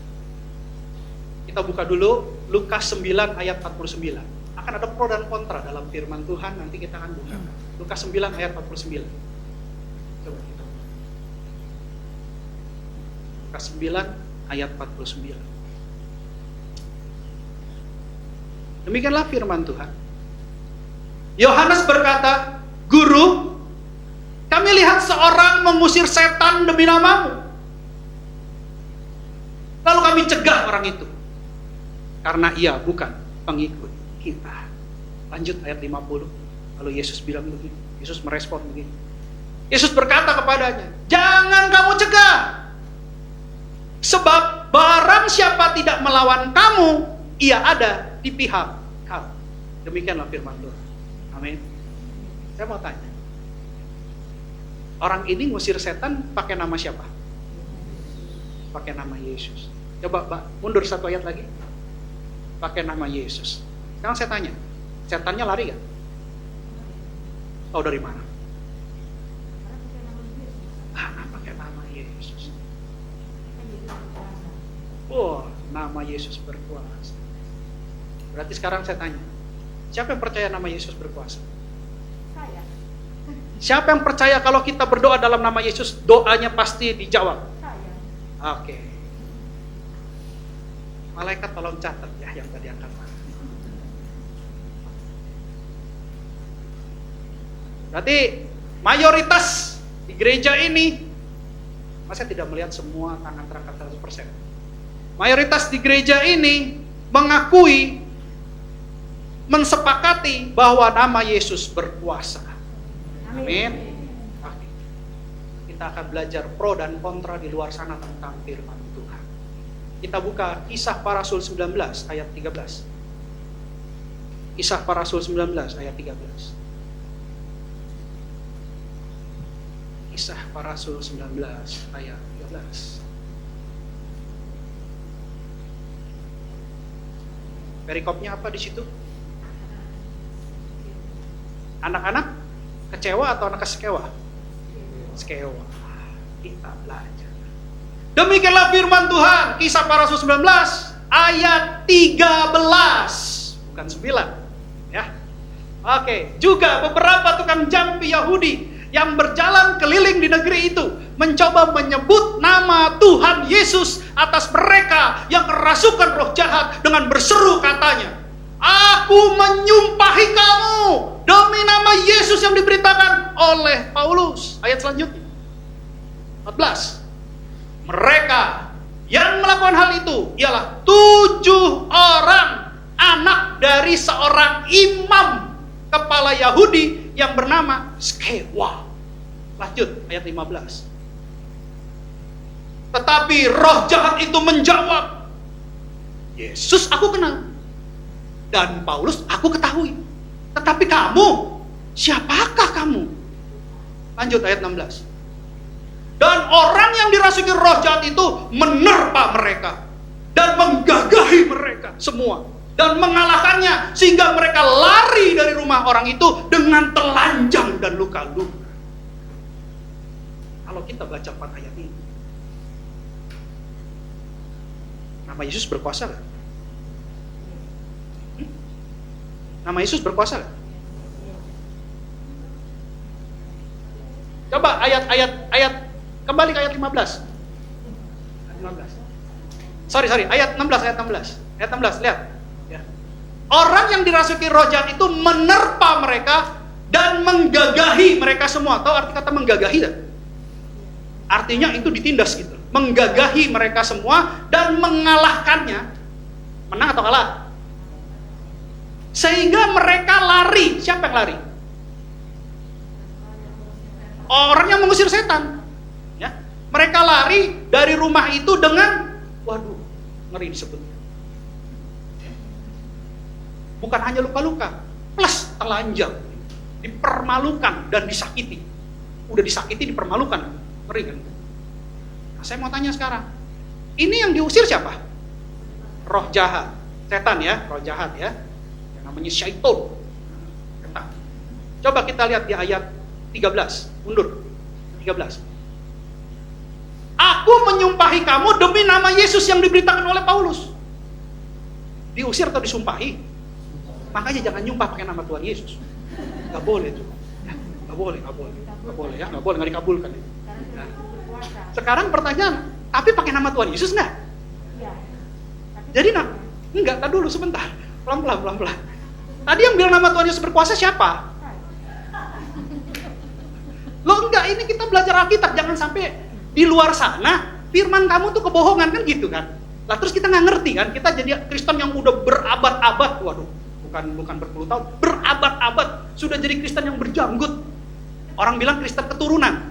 Kita buka dulu Lukas 9 ayat 49. Akan ada pro dan kontra dalam firman Tuhan, nanti kita akan buka. Lukas 9 ayat 49. Coba kita. Lukas 9 ayat 49. Demikianlah firman Tuhan. Yohanes berkata, Guru, kami lihat seorang mengusir setan demi namamu. Lalu kami cegah orang itu, karena ia bukan pengikut kita. Lanjut ayat 50. Lalu Yesus bilang begini, Yesus merespon begini. Yesus berkata kepadanya, jangan kamu cegah, sebab barang siapa tidak melawan kamu, ia ada di pihak kamu. Demikianlah firman Tuhan. Amin. Saya mau tanya, orang ini ngusir setan pakai nama siapa? Pakai nama Yesus. Coba Pak, mundur satu ayat lagi. Pakai nama Yesus. Sekarang saya tanya, setannya lari gak? Tahu dari mana? Pakai nama Yesus. Oh, nama Yesus berkuasa. Berarti sekarang saya tanya, siapa yang percaya nama Yesus berkuasa? Saya. Siapa yang percaya kalau kita berdoa dalam nama Yesus, doanya pasti dijawab? Saya. Oke. Malaikat tolong catat ya yang tadi angkat. Berarti mayoritas di gereja ini, masa tidak melihat semua tangan terangkat 100%. Mayoritas di gereja ini mengakui, mensepakati bahwa nama Yesus berkuasa. Amin. Oke. Kita akan belajar pro dan kontra di luar sana tentang firman Tuhan. Kita buka Kisah Para Rasul 19 ayat 13. Kisah Para Rasul 19 ayat 13. Kisah Para Rasul 19 ayat 13. Perikopnya apa di situ? Anak-anak kecewa atau anak kesekewa? Sekewa. Kita belajar. Demikianlah firman Tuhan, Kisah Para Rasul 19 ayat 13, bukan 9. Ya. Oke, juga beberapa tukang jampi Yahudi yang berjalan keliling di negeri itu mencoba menyebut nama Tuhan Yesus atas mereka yang kerasukan roh jahat dengan berseru katanya, "Aku menyumpahi kamu demi nama Yesus yang diberitakan oleh Paulus." Ayat selanjutnya 14. Mereka yang melakukan hal itu ialah 7 orang anak dari seorang imam kepala Yahudi yang bernama Skewa. Lanjut ayat 15. Tetapi roh jahat itu menjawab, "Yesus aku kenal, dan Paulus aku ketahui. Tetapi kamu, siapakah kamu?" Lanjut ayat 16. Dan orang yang dirasuki roh jahat itu menerpa mereka dan menggagahi mereka semua dan mengalahkannya sehingga mereka lari dari rumah orang itu dengan telanjang dan luka-luka. Kalau kita baca 4 ayat ini, nama Yesus berkuasa gak? Nama Yesus berkuasa gak? Coba ayat kembali ke ayat 15. Ayat 16, lihat. Ya. Orang yang dirasuki roh jahat itu menerpa mereka dan menggagahi mereka semua. Tahu arti kata menggagahi tak? Artinya itu ditindas gitu. Menggagahi mereka semua dan mengalahkannya. Menang atau kalah? Sehingga mereka lari. Siapa yang lari? Orang yang mengusir setan. Ya. Mereka lari dari rumah itu dengan, waduh, ngeri disebutnya. Bukan hanya luka-luka, plus telanjang, dipermalukan dan disakiti. Udah disakiti, dipermalukan, ngeri kan? Nah, saya mau tanya sekarang, ini yang diusir siapa? Roh jahat, setan ya, roh jahat ya, yang namanya syaiton. Coba kita lihat di ayat 13, mundur 13. Aku menyumpahi kamu demi nama Yesus yang diberitakan oleh Paulus. Diusir atau disumpahi? Makanya jangan nyumpah pakai nama Tuhan Yesus. Gak boleh tuh. Gak boleh ya, gak boleh, gak dikabulkan. Nah, sekarang pertanyaan, tapi pakai nama Tuhan Yesus enggak? Jadi enggak, tak dulu sebentar. Pelan-pelan. Tadi yang bilang nama Tuhan Yesus berkuasa siapa? Lo enggak, ini kita belajar Alkitab, jangan sampai di luar sana firman kamu tuh kebohongan kan gitu kan. Lah terus kita nggak ngerti kan, kita jadi Kristen yang udah berabad-abad, waduh, bukan berpuluh tahun, berabad-abad sudah jadi Kristen yang berjanggut. Orang bilang Kristen keturunan.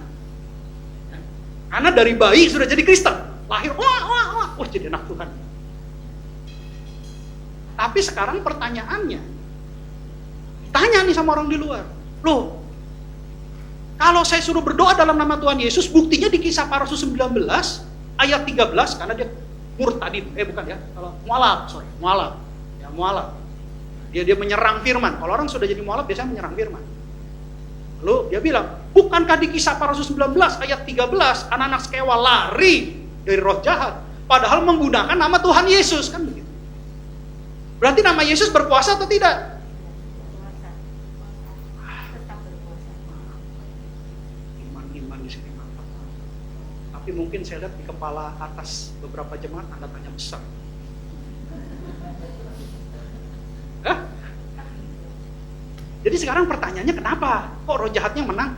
Karena dari bayi sudah jadi Kristen, lahir wah jadi anak Tuhan. Tapi sekarang pertanyaannya, tanya nih sama orang di luar, loh, kalau saya suruh berdoa dalam nama Tuhan Yesus, buktinya di Kisah Para Rasul 19 ayat 13, karena dia murtadin, bukan ya, kalau mualaf. Dia menyerang firman. Kalau orang sudah jadi mualaf biasanya menyerang firman. Lalu dia bilang, bukankah di Kisah Para Rasul 19 ayat 13 anak-anak Skewa lari dari roh jahat, padahal menggunakan nama Tuhan Yesus, kan begitu. Berarti nama Yesus berkuasa atau tidak? Tapi mungkin saya lihat di kepala atas beberapa jemaat tanda tanya besar. Jadi sekarang pertanyaannya kenapa? Kok roh jahatnya menang?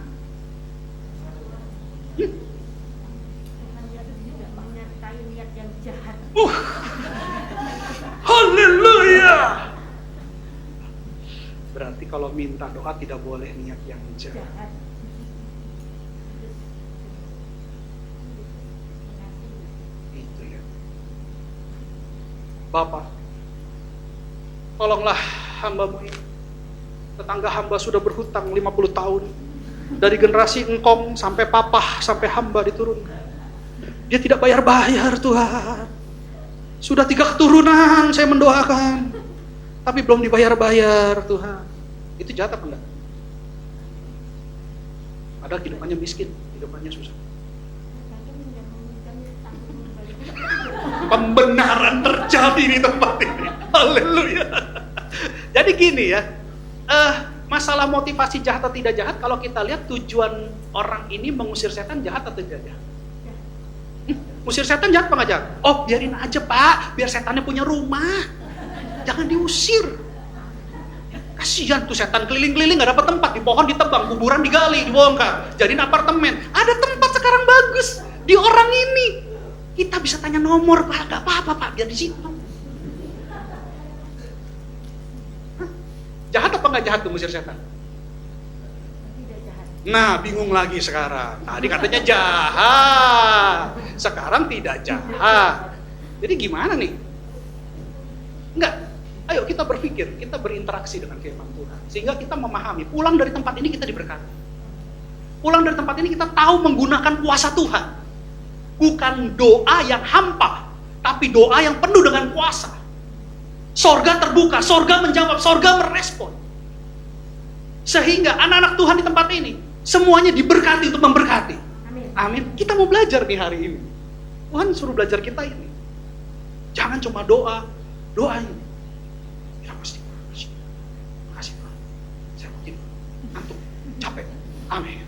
Haleluya. Berarti kalau minta doa tidak boleh niat yang jahat. Bapak, tolonglah hamba-Mu ini. Tetangga hamba sudah berhutang 50 tahun. Dari generasi engkong sampai papa, sampai hamba diturunkan. Dia tidak bayar-bayar Tuhan. Sudah 3 keturunan saya mendoakan, tapi belum dibayar-bayar Tuhan. Itu jahat apa enggak? Padahal kehidupannya miskin, kehidupannya susah. Pembenaran terjadi di tempat ini. Haleluya. Jadi gini ya, masalah motivasi jahat atau tidak jahat, kalau kita lihat tujuan orang ini mengusir setan jahat atau tidak jahat? Usir setan jahat apa nggak jahat? Oh, biarin aja Pak, biar setannya punya rumah. Jangan diusir. Kasihan tuh setan keliling-keliling nggak dapat tempat, di pohon ditebang, kuburan digali, dibongkar, jadiin apartemen. Ada tempat sekarang bagus di orang ini. Kita bisa tanya nomor Pak, nggak apa-apa Pak, biar di situ. Jahat apa nggak jahat tuh musir setan? Nah, bingung lagi sekarang. Tadi katanya jahat, sekarang tidak jahat. Jadi gimana nih? Enggak. Ayo kita berpikir, kita berinteraksi dengan firman Tuhan, sehingga kita memahami. Pulang dari tempat ini kita diberkati. Pulang dari tempat ini kita tahu menggunakan kuasa Tuhan. Bukan doa yang hampa, tapi doa yang penuh dengan kuasa. Sorga terbuka, sorga menjawab, sorga merespon. Sehingga anak-anak Tuhan di tempat ini semuanya diberkati untuk memberkati. Amin. Kita mau belajar nih hari ini. Tuhan suruh belajar kita ini. Jangan cuma doa ini. Ya pasti. Makasih Tuhan. Saya mau tidur. Ngantuk. Capek. Amin.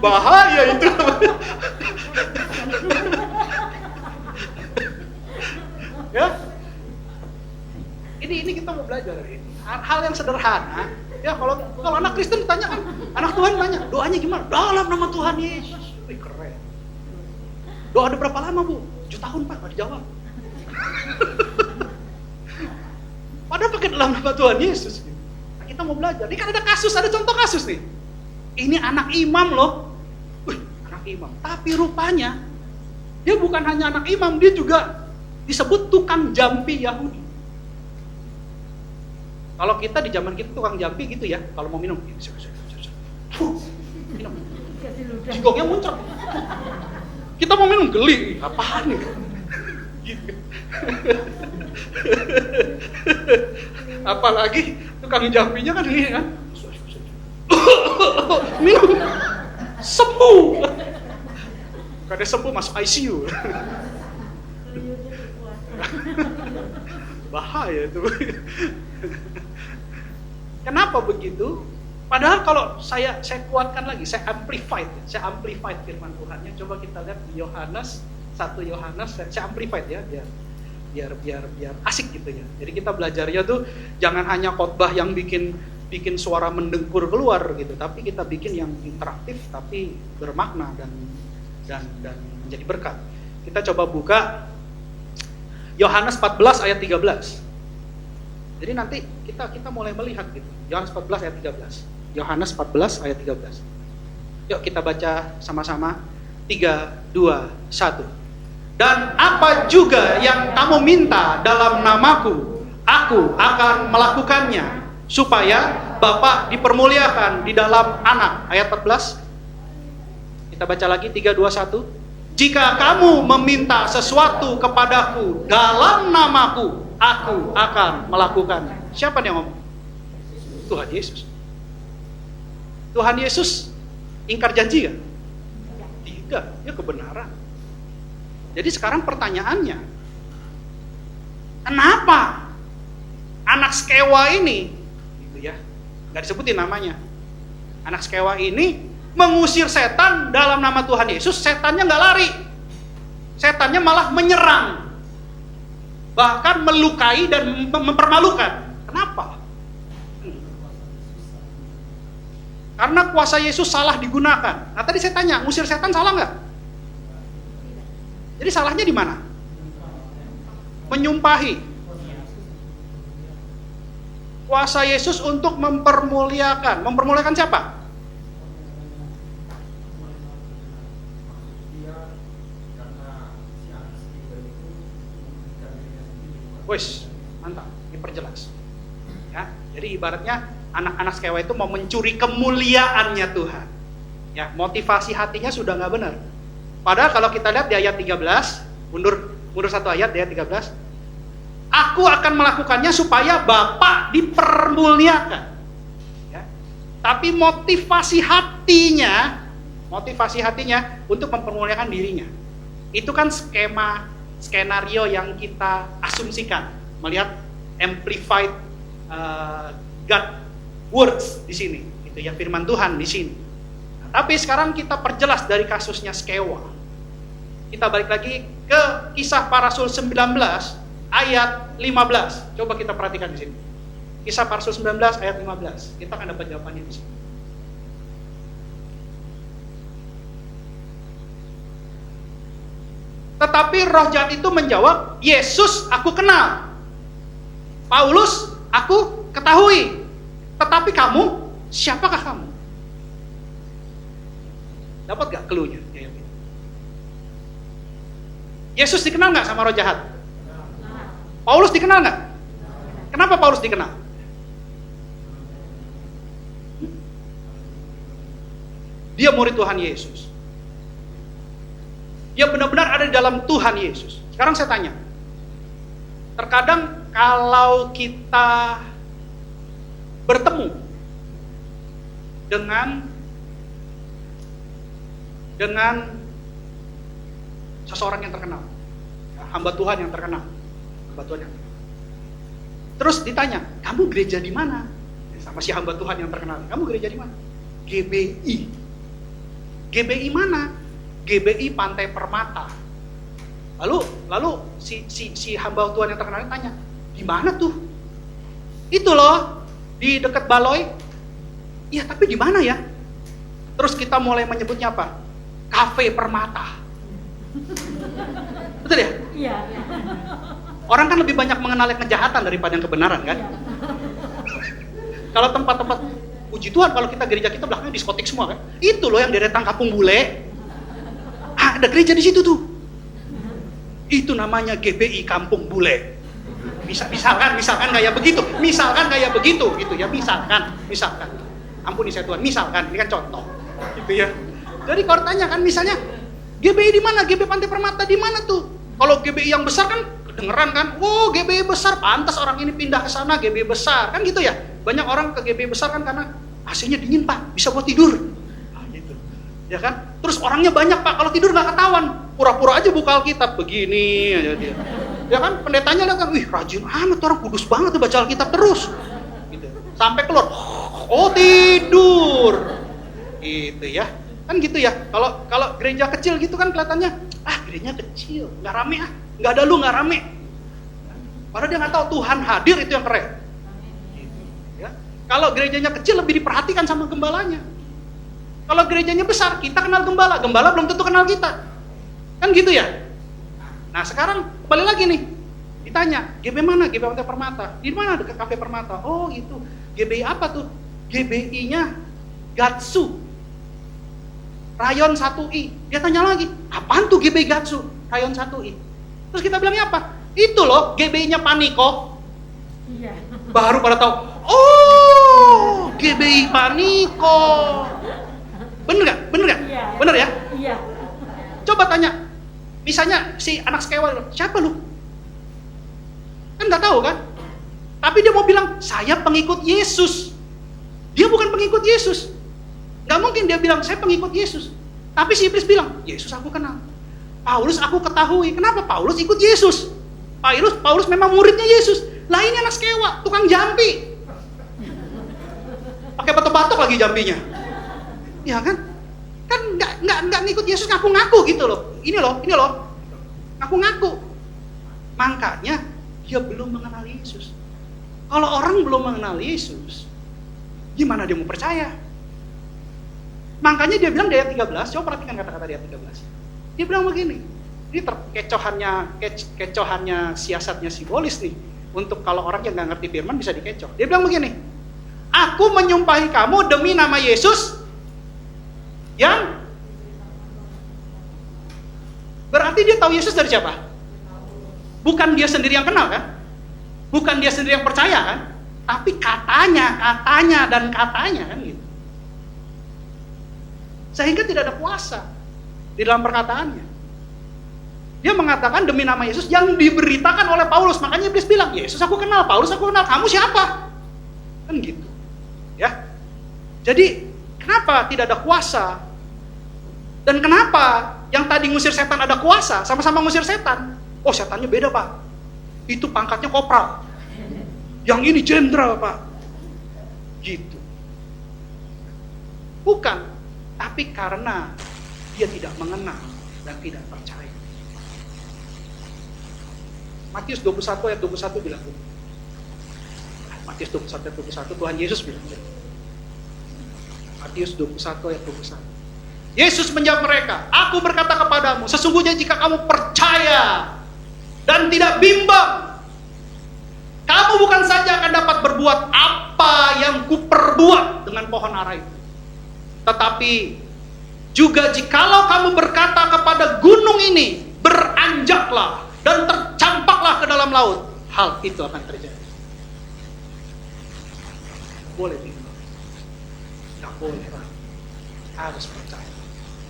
Bahaya itu. Ya. Ini kita mau belajar hari ini. Hal yang sederhana. Ya, kalau anak Kristen ditanya kan, anak Tuhan tanya, doanya gimana? Dalam nama Tuhan Yesus. Wih, keren. Doa ada berapa lama, Bu? 7 tahun, Pak, nggak dijawab. Padahal pakai dalam nama Tuhan Yesus. Nah, kita mau belajar. Ini kan ada kasus, ada contoh kasus nih. Ini anak imam loh. Wih, anak imam. Tapi rupanya, dia bukan hanya anak imam, dia juga disebut tukang jampi Yahudi. Kalau kita di zaman kita tukang jampi gitu ya, kalau mau minum, minum. Jigongnya muncrat. Kita mau minum geli, apaan nih? Gitu. Apalagi tukang jampinya kan ini kan. Minum. Sembuh. Kadang sembuh masuk ICU. Bahaya itu. Kenapa begitu? Padahal kalau saya kuatkan lagi, saya amplified firman Tuhannya. Coba kita lihat di Yohanes 1 Yohanes, saya amplified ya, biar asik gitu ya. Jadi kita belajarnya tuh jangan hanya khotbah yang bikin suara mendengkur keluar gitu, tapi kita bikin yang interaktif tapi bermakna dan menjadi berkat. Kita coba buka Yohanes 14 ayat 13. Jadi nanti kita mulai melihat gitu. Yohanes 14 ayat 13. Yohanes 14 ayat 13. Yuk kita baca sama-sama. 3, 2, 1. Dan apa juga yang kamu minta dalam namaku, aku akan melakukannya, supaya Bapa dipermuliakan di dalam Anak. Ayat 14. Kita baca lagi 3, 2, 1. Jika kamu meminta sesuatu kepadaku dalam namaku, aku akan melakukannya. Siapa yang ngomong? Tuhan Yesus. Tuhan Yesus ingkar janji ya? Tidak, dia kebenaran. Jadi sekarang pertanyaannya, kenapa anak skewa ini, gitu ya, nggak disebutin namanya, anak skewa ini mengusir setan dalam nama Tuhan Yesus, setannya nggak lari, setannya malah menyerang, bahkan melukai dan mempermalukan. Kenapa? Karena kuasa Yesus salah digunakan. Nah tadi saya tanya, ngusir setan salah nggak? Jadi salahnya di mana? Menyumpahi. Kuasa Yesus untuk mempermuliakan. Mempermuliakan siapa? Wes, mantap, diperjelas. Ya, jadi ibaratnya anak-anak skewa itu mau mencuri kemuliaannya Tuhan. Ya, motivasi hatinya sudah nggak benar. Padahal kalau kita lihat di ayat 13, mundur satu ayat di ayat 13. Aku akan melakukannya supaya Bapa dipermuliakan. Ya. Tapi motivasi hatinya untuk mempermuliakan dirinya. Itu kan skenario yang kita asumsikan melihat amplified God words di sini, itu ya, firman Tuhan di sini. Nah, tapi sekarang kita perjelas dari kasusnya Skewa. Kita balik lagi ke Kisah Para Rasul 19 ayat 15. Coba kita perhatikan di sini. Kisah Para Rasul 19 ayat 15. Kita akan dapat jawabannya di sini. Tetapi roh jahat itu menjawab, Yesus aku kenal, Paulus aku ketahui, tetapi kamu, siapakah kamu? Dapat gak clue-nya? Yesus dikenal gak sama roh jahat? Paulus dikenal gak? Kenapa Paulus dikenal? Dia murid Tuhan Yesus. Dia benar-benar ada di dalam Tuhan Yesus. Sekarang saya tanya, terkadang kalau kita bertemu dengan seseorang yang terkenal, hamba Tuhan yang terkenal, terus ditanya, kamu gereja di mana? Sama si hamba Tuhan yang terkenal, kamu gereja di mana? GBI mana? GBI Pantai Permata. Lalu si hamba Tuhan yang terkenal tanya, di mana tuh? Itu loh, di dekat Baloi. Iya, tapi di mana ya? Terus kita mulai menyebutnya apa? Cafe Permata. Betul ya? Iya. Orang kan lebih banyak mengenali kejahatan daripada yang kebenaran kan? Kalau tempat-tempat, puji Tuhan, kalau kita gereja kita belakangnya diskotik semua kan? Itu loh yang deretan Kampung Bule. Ada gereja di situ tuh. Itu namanya GBI Kampung Bule. Misalkan kayak begitu. Misalkan kayak begitu gitu ya, misalkan. Ampuni saya Tuhan, misalkan ini kan contoh. Gitu ya. Jadi kalau tanya kan misalnya GBI di mana? GBI Pantai Permata di mana tuh? Kalau GBI yang besar kan kedengeran kan, oh GBI besar, pantas orang ini pindah ke sana, GBI besar, kan gitu ya. Banyak orang ke GBI besar kan karena AC-nya dingin Pak, bisa buat tidur. Gitu. Ya kan? Terus orangnya banyak Pak, kalau tidur nggak ketahuan, pura-pura aja buka Alkitab begini aja dia. Ya kan? Pendetanya lihat kan, wih rajin amat orang, kudus banget tuh baca Alkitab terus. Gitu. Sampai keluar, oh tidur. Gitu ya. Kan gitu ya. Kalau gereja kecil gitu kan kelihatannya, gerejanya kecil, nggak rame nggak ada lu, nggak rame. Padahal dia nggak tahu Tuhan hadir, itu yang keren. Ya. Kalau gerejanya kecil lebih diperhatikan sama gembalanya. Kalau gerejanya besar, kita kenal gembala belum tentu kenal kita. Kan gitu ya? Nah sekarang kembali lagi nih, ditanya, GBI mana? GBI Pantai Permata. Di mana dekat Cafe Permata? Oh itu, GBI apa tuh? GBI-nya Gatsu, Rayon 1I. Dia tanya lagi, apaan tuh GBI Gatsu, Rayon 1I? Terus kita bilangnya apa? Itu loh GBI-nya Paniko. Iya. Baru pada tahu, oh GBI Paniko. Bener gak? Iya. Bener ya? Iya. Coba tanya, misalnya si anak Skewa, siapa lu? Kan gak tahu kan? Tapi dia mau bilang, saya pengikut Yesus. Dia bukan pengikut Yesus. Gak mungkin dia bilang, saya pengikut Yesus. Tapi si iblis bilang, Yesus aku kenal. Paulus aku ketahui. Kenapa? Paulus ikut Yesus. Paulus memang muridnya Yesus. Lah ini anak Skewa, tukang jampi. Pakai batok-batok lagi jampinya. Ya kan? Kan nggak ngikut Yesus, ngaku-ngaku gitu loh. Ini loh. Ngaku-ngaku. Makanya dia belum mengenal Yesus. Kalau orang belum mengenal Yesus, gimana dia mau percaya? Makanya dia bilang di ayat 13, coba perhatikan kata-kata di ayat 13. Dia bilang begini, ini kecohannya siasatnya simbolis nih, untuk kalau orang yang nggak ngerti firman bisa dikecoh. Dia bilang begini, aku menyumpahi kamu demi nama Yesus, yang berarti dia tahu Yesus dari siapa? Bukan dia sendiri yang kenal kan? Bukan dia sendiri yang percaya kan? Tapi katanya kan gitu. Sehingga tidak ada puasa di dalam perkataannya. Dia mengatakan demi nama Yesus yang diberitakan oleh Paulus. Makanya iblis bilang, Yesus aku kenal, Paulus aku kenal, kamu siapa? Kan gitu. Ya. Jadi kenapa tidak ada kuasa? Dan kenapa yang tadi ngusir setan ada kuasa, sama-sama ngusir setan? Oh, setannya beda, Pak. Itu pangkatnya kopral. Yang ini jenderal, Pak. Gitu. Bukan, tapi karena dia tidak mengenal dan tidak percaya. Matius 21 ayat 21 bilang gitu. Matius 21 ayat 21 Tuhan Yesus bilang gitu. Matius 21 ayat 21. Yesus menjawab mereka, aku berkata kepadamu, sesungguhnya jika kamu percaya dan tidak bimbang, kamu bukan saja akan dapat berbuat apa yang kuperbuat dengan pohon ara itu, tetapi juga jikalau kamu berkata kepada gunung ini, beranjaklah dan tercampaklah ke dalam laut, hal itu akan terjadi. Boleh bimbang, nggak boleh, harus percaya.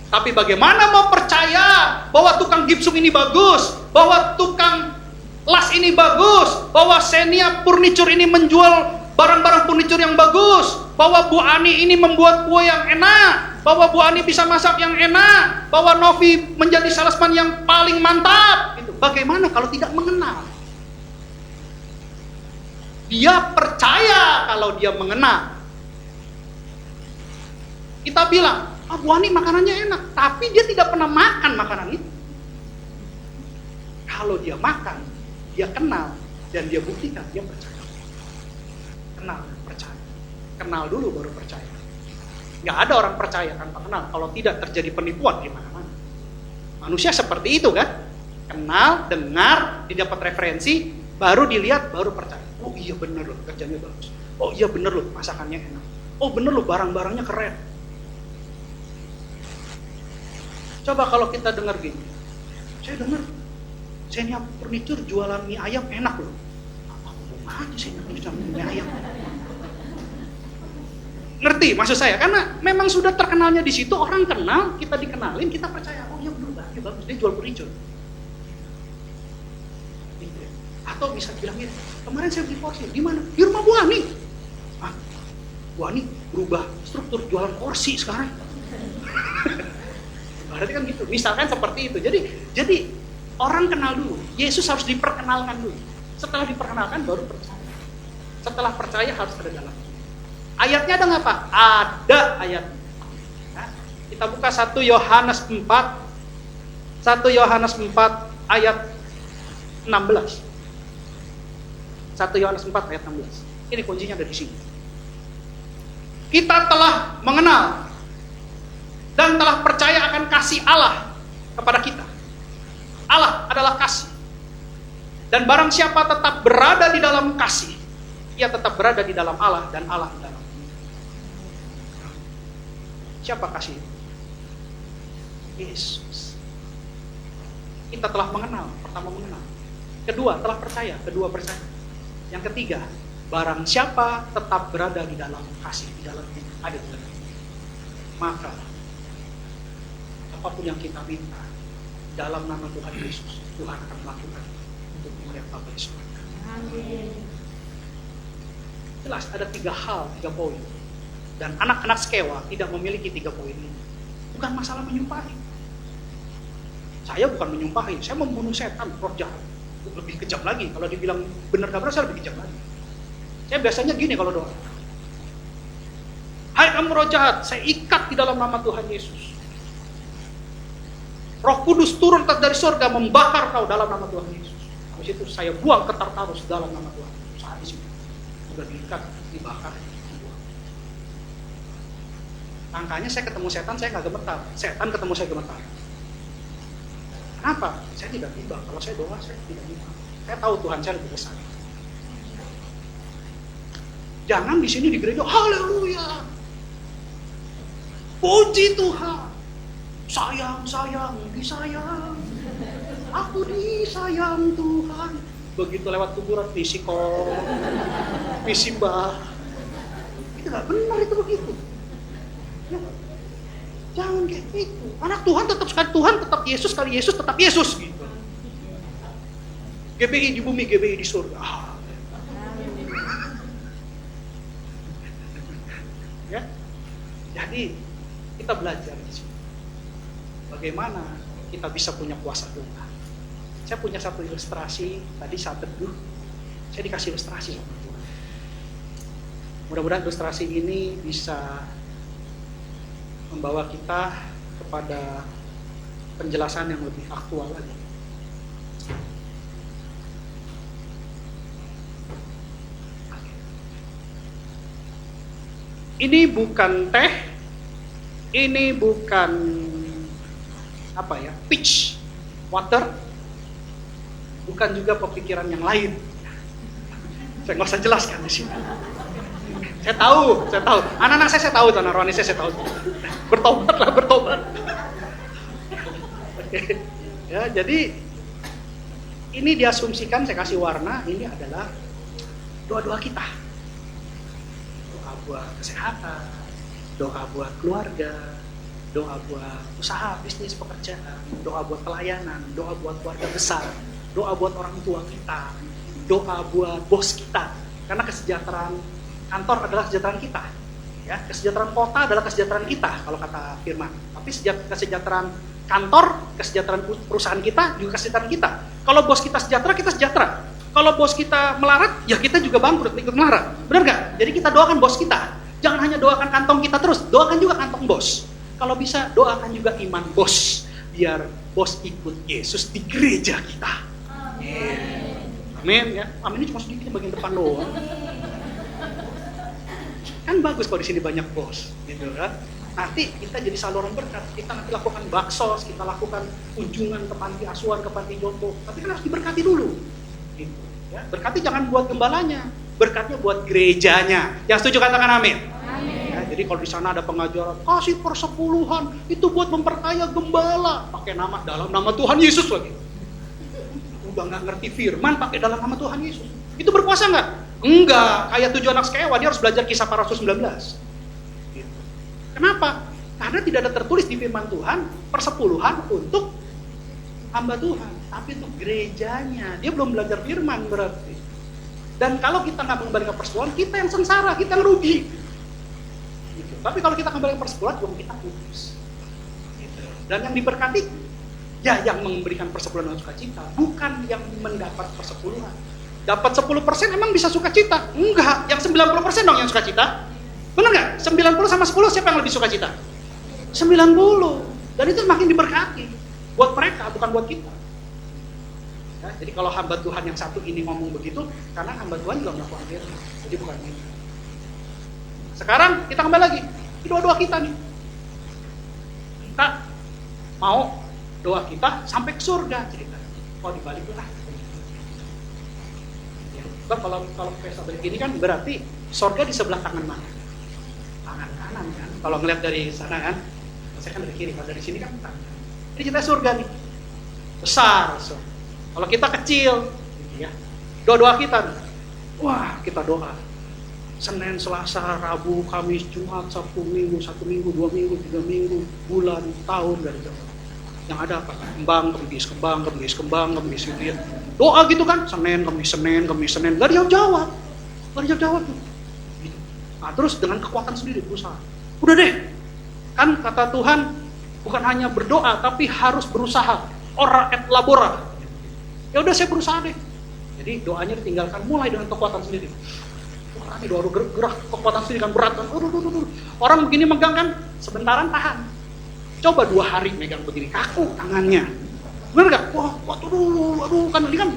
Tapi bagaimana mau percaya bahwa tukang gipsum ini bagus, bahwa tukang las ini bagus, bahwa Xenia Furniture ini menjual barang-barang furniture yang bagus, bahwa Bu Ani ini membuat kue yang enak, bahwa Bu Ani bisa masak yang enak, bahwa Novi menjadi salesman yang paling mantap. Gitu. Bagaimana kalau tidak mengenal? Dia percaya kalau dia mengenal. Kita bilang, Bu Ani makanannya enak, tapi dia tidak pernah makan makanan itu. Kalau dia makan, dia kenal, dan dia buktikan, dia percaya. Kenal, percaya. Kenal dulu baru percaya. Nggak ada orang percaya tanpa kenal. Kalau tidak terjadi penipuan di mana-mana. Manusia seperti itu kan? Kenal, dengar, didapat referensi, baru dilihat, baru percaya. Oh iya bener loh, kerjanya bagus. Oh iya bener loh, masakannya enak. Oh bener loh, barang-barangnya keren. Coba kalau kita dengar gini, saya dengar Xenia Furniture jualan mie ayam enak loh. Apa hubungannya Xenia Furniture mie ayam? Ngerti maksud saya? Karena memang sudah terkenalnya di situ, orang kenal, kita dikenalin, kita percaya. Oh iya benar, ya bagus, dia jual furniture. Gitu ya. Atau bisa bilang gitu, kemarin saya beli kursi, di mana? Di rumah Bu Ani. Ah, Bu Ani berubah struktur jualan kursi sekarang. Berarti kan gitu. Misalkan seperti itu. Jadi orang kenal dulu. Yesus harus diperkenalkan dulu. Setelah diperkenalkan baru percaya. Setelah percaya harus ada dalam. Ayatnya ada nggak Pak? Ada ayatnya. Nah, kita buka 1 Yohanes 4. 1 Yohanes 4 ayat 16. 1 Yohanes 4 ayat 16. Ini kuncinya ada di sini. Kita telah mengenal dan telah percaya akan kasih Allah kepada kita. Allah adalah kasih. Dan barang siapa tetap berada di dalam kasih, ia tetap berada di dalam Allah dan Allah di dalam. Siapa kasih? Yesus. Kita telah mengenal, pertama mengenal. Kedua, telah percaya, kedua percaya. Yang ketiga, barang siapa tetap berada di dalam kasih, di dalam ada di dalam. Maka apapun yang kita minta dalam nama Tuhan Yesus, Tuhan akan melakukan untuk melihat Bapa di surga. Amin. Jelas ada 3 hal, 3 poin. Dan anak-anak Skewa tidak memiliki 3 poin ini. Bukan masalah menyumpahi. Saya bukan menyumpahi, saya membunuh setan, roh jahat. Lebih kejam lagi, kalau dibilang benar gak benar, saya lebih kejam lagi. Saya biasanya gini kalau doa. Hai kamu roh jahat, saya ikat di dalam nama Tuhan Yesus. Roh Kudus turun dari surga membakar kau dalam nama Tuhan Yesus. Habis itu saya buang ke Tartarus dalam nama Tuhan. Saat di situ sudah diikat, dibakar, dibuang. Angkanya saya ketemu setan, saya nggak gemetar. Setan ketemu saya gemetar. Kenapa? Saya tidak tiba. Kalau saya doa, saya tidak tiba. Saya tahu Tuhan saya lebih besar. Jangan di sini di gereja, haleluya, puji Tuhan. Sayang, disayang. Aku disayang Tuhan. Begitu lewat kuburan, misi kok, misi mbah. Itu gak benar itu begitu. Ya. Jangan kayak gitu. Anak Tuhan tetap sekali Tuhan, tetap Yesus sekali Yesus, tetap Yesus gitu. GBI di bumi, GBI di surga. Ya, jadi kita belajar di sini. Bagaimana kita bisa punya kuasa Tuhan. Saya punya satu ilustrasi tadi saat teduh. Saya dikasih ilustrasi sama Tuhan. Mudah-mudahan ilustrasi ini bisa membawa kita kepada penjelasan yang lebih aktual lagi. Ini bukan teh, ini bukan peach water, bukan juga pemikiran yang lain. Saya nggak usah jelaskan di sini. Saya tahu. Anak-anak saya tahu, anak rohani saya tahu. Bertobat. Oke. Ya, jadi ini diasumsikan, saya kasih warna, ini adalah doa-doa kita. Doa buat kesehatan, doa buat keluarga, doa buat usaha, bisnis, pekerjaan, doa buat pelayanan, doa buat keluarga besar, doa buat orang tua kita, doa buat bos kita. Karena kesejahteraan kantor adalah kesejahteraan kita, ya. Kesejahteraan kota adalah kesejahteraan kita kalau kata firman. Tapi kesejahteraan kantor, kesejahteraan perusahaan kita juga kesejahteraan kita. Kalau bos kita sejahtera, kita sejahtera. Kalau bos kita melarat, ya kita juga bangkrut ikut melarat. Benar nggak? Jadi kita doakan bos kita. Jangan hanya doakan kantong kita terus, doakan juga kantong bos. Kalau bisa doakan juga iman bos, biar bos ikut Yesus di gereja kita. Amin ya. Amin ini cuma sedikit bagian depan doang. Kan bagus kalau di sini banyak bos, gitu kan. Nanti kita jadi saluran berkat. Kita nanti lakukan baksos, kita lakukan kunjungan ke panti asuhan, ke panti jompo. Tapi kan harus diberkati dulu. Gitu, ya. Berkati jangan buat gembalanya, berkatnya buat gerejanya. Yang setuju katakan amin. Ya, jadi kalau di sana ada pengajaran kasih persepuluhan itu buat memperkaya gembala, pakai dalam nama Tuhan Yesus lagi. Udah nggak ngerti firman, pakai dalam nama Tuhan Yesus. Itu berkuasa nggak? Enggak, kayak 7 anak sekewa, dia harus belajar Kisah Para Rasul 19. Gitu. Kenapa? Karena tidak ada tertulis di firman Tuhan persepuluhan untuk hamba Tuhan, tapi untuk gerejanya. Dia belum belajar firman berarti. Dan kalau kita nggak mengembalikan persepuluhan, kita yang sengsara, kita yang rugi. Gitu. Tapi kalau kita kembali persepuluhan, kita putus. Gitu. Dan yang diberkati, ya yang memberikan persepuluhan dengan sukacita, bukan yang mendapat persepuluhan. Dapat 10% emang bisa sukacita? Enggak, yang 90% dong yang sukacita. Benar nggak? 90 sama 10 siapa yang lebih sukacita? 90. Dan itu makin diberkati. Buat mereka, bukan buat kita. Ya, jadi kalau hamba Tuhan yang satu ini ngomong begitu, karena hamba Tuhan juga melakukan itu. Jadi bukan ini. Sekarang kita kembali lagi. Ini doa-doa kita nih. Kita mau doa kita sampai ke surga cerita. Kalau dibalik lah. Kalau pesta balik ini kan berarti surga di sebelah tangan mana? Tangan kanan kan. Kalau ngeliat dari sana kan, saya kan dari kiri. Kalau dari sini kan tangan. Ini kita surga nih, besar. So. Kalau kita kecil, gitu ya. Doa-doa kita, nih. Wah kita doa. Senin, Selasa, Rabu, Kamis, Jumat, Sabtu, Minggu, 1 minggu, 2 minggu, 3 minggu, bulan, tahun dari jauh. Yang ada apa? Kembang, kemis gitu ya. Doa gitu kan, Senin, Kamis, gak dijawab. Tuh. Gitu. Nah terus dengan kekuatan sendiri berusaha. Udah deh, kan kata Tuhan bukan hanya berdoa tapi harus berusaha. Ora et labora. Ya udah saya berusaha deh. Jadi doanya ditinggalkan mulai dengan kekuatan sendiri. Wah ini doa gerak kekuatan sendiri kan berat kan. Orang begini megang kan, sebentaran tahan. Coba 2 hari megang begini, kaku tangannya. Bener gak? Wah, aduh, kan ini kan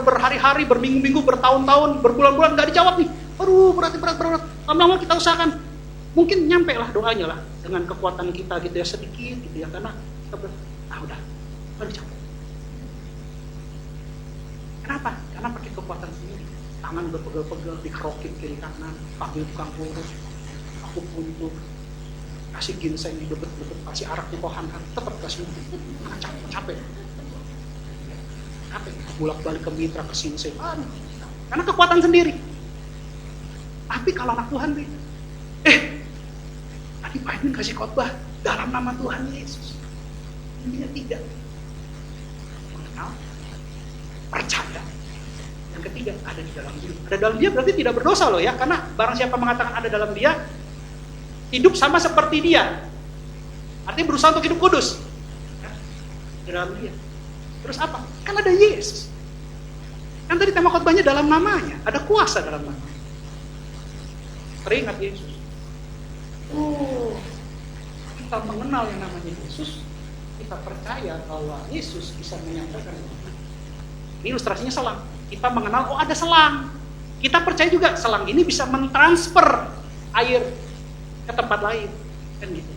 berhari-hari, berminggu-minggu, bertahun-tahun, berbulan-bulan gak dijawab nih. Aduh, berat. Lama-lama kita usahakan. Mungkin nyampe lah doanya lah dengan kekuatan kita gitu ya sedikit gitu ya karena kita udah dijawab. Kenapa? Karena pakai kekuatan sendiri. Tangan udah pegel-pegel, dikerokin kiri kanan, panggil tukang urus, aku puntuk. Kasih ginseng di bebet-bebet, kasih arak di pohon kan, tetap kasih capek. Bolak-balik ke mitra, ke sinseng, karena kekuatan sendiri. Tapi kalau anak Tuhan beda. Tadi Pak Edwin kasih khotbah dalam nama Tuhan Yesus. Intinya 3. Mengenal, percaya. Yang ketiga, ada di dalam dia. Ada dalam dia berarti tidak berdosa loh ya, karena barang siapa mengatakan ada dalam dia, hidup sama seperti dia. Artinya berusaha untuk hidup kudus. Ya, di dalam dia. Terus apa? Kan ada Yesus. Kan tadi tema khotbahnya dalam namanya, ada kuasa dalam namanya. Teringat Yesus. Oh, kita mengenal yang namanya Yesus, kita percaya bahwa Yesus bisa menyampaikan. Ini ilustrasinya selang. Kita mengenal, oh ada selang. Kita percaya juga selang ini bisa mentransfer air ke tempat lain. Kan gitu.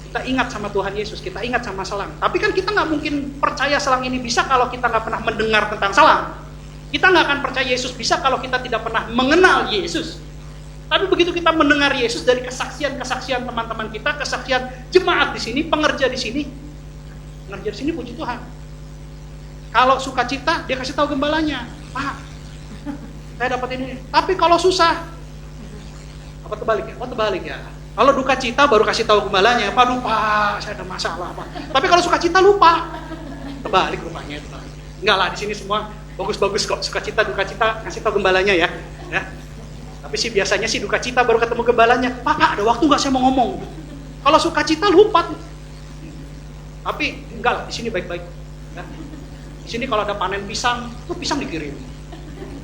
Kita ingat sama Tuhan Yesus, kita ingat sama selang. Tapi kan kita nggak mungkin percaya selang ini bisa kalau kita nggak pernah mendengar tentang selang. Kita nggak akan percaya Yesus bisa kalau kita tidak pernah mengenal Yesus. Tapi begitu kita mendengar Yesus dari kesaksian-kesaksian teman-teman kita, kesaksian jemaat di sini, pengerja di sini, puji Tuhan. Kalau sukacita, dia kasih tahu gembalanya, Pak, saya dapat ini. Tapi kalau susah, apa terbalik ya? Oh terbalik ya. Kalau duka cita baru kasih tahu gembalanya, Pak lupa, saya ada masalah Pak. Tapi kalau sukacita lupa, terbalik rupanya. Enggak lah, di sini semua bagus-bagus kok. Sukacita, duka cita, kasih tahu gembalanya ya. Tapi sih biasanya sih duka cita baru ketemu gembalanya. Pak, ada waktu nggak saya mau ngomong? Kalau sukacita lupa. Tapi enggak lah, di sini baik-baik. Ya. Di sini kalau ada panen pisang, tuh pisang dikirim.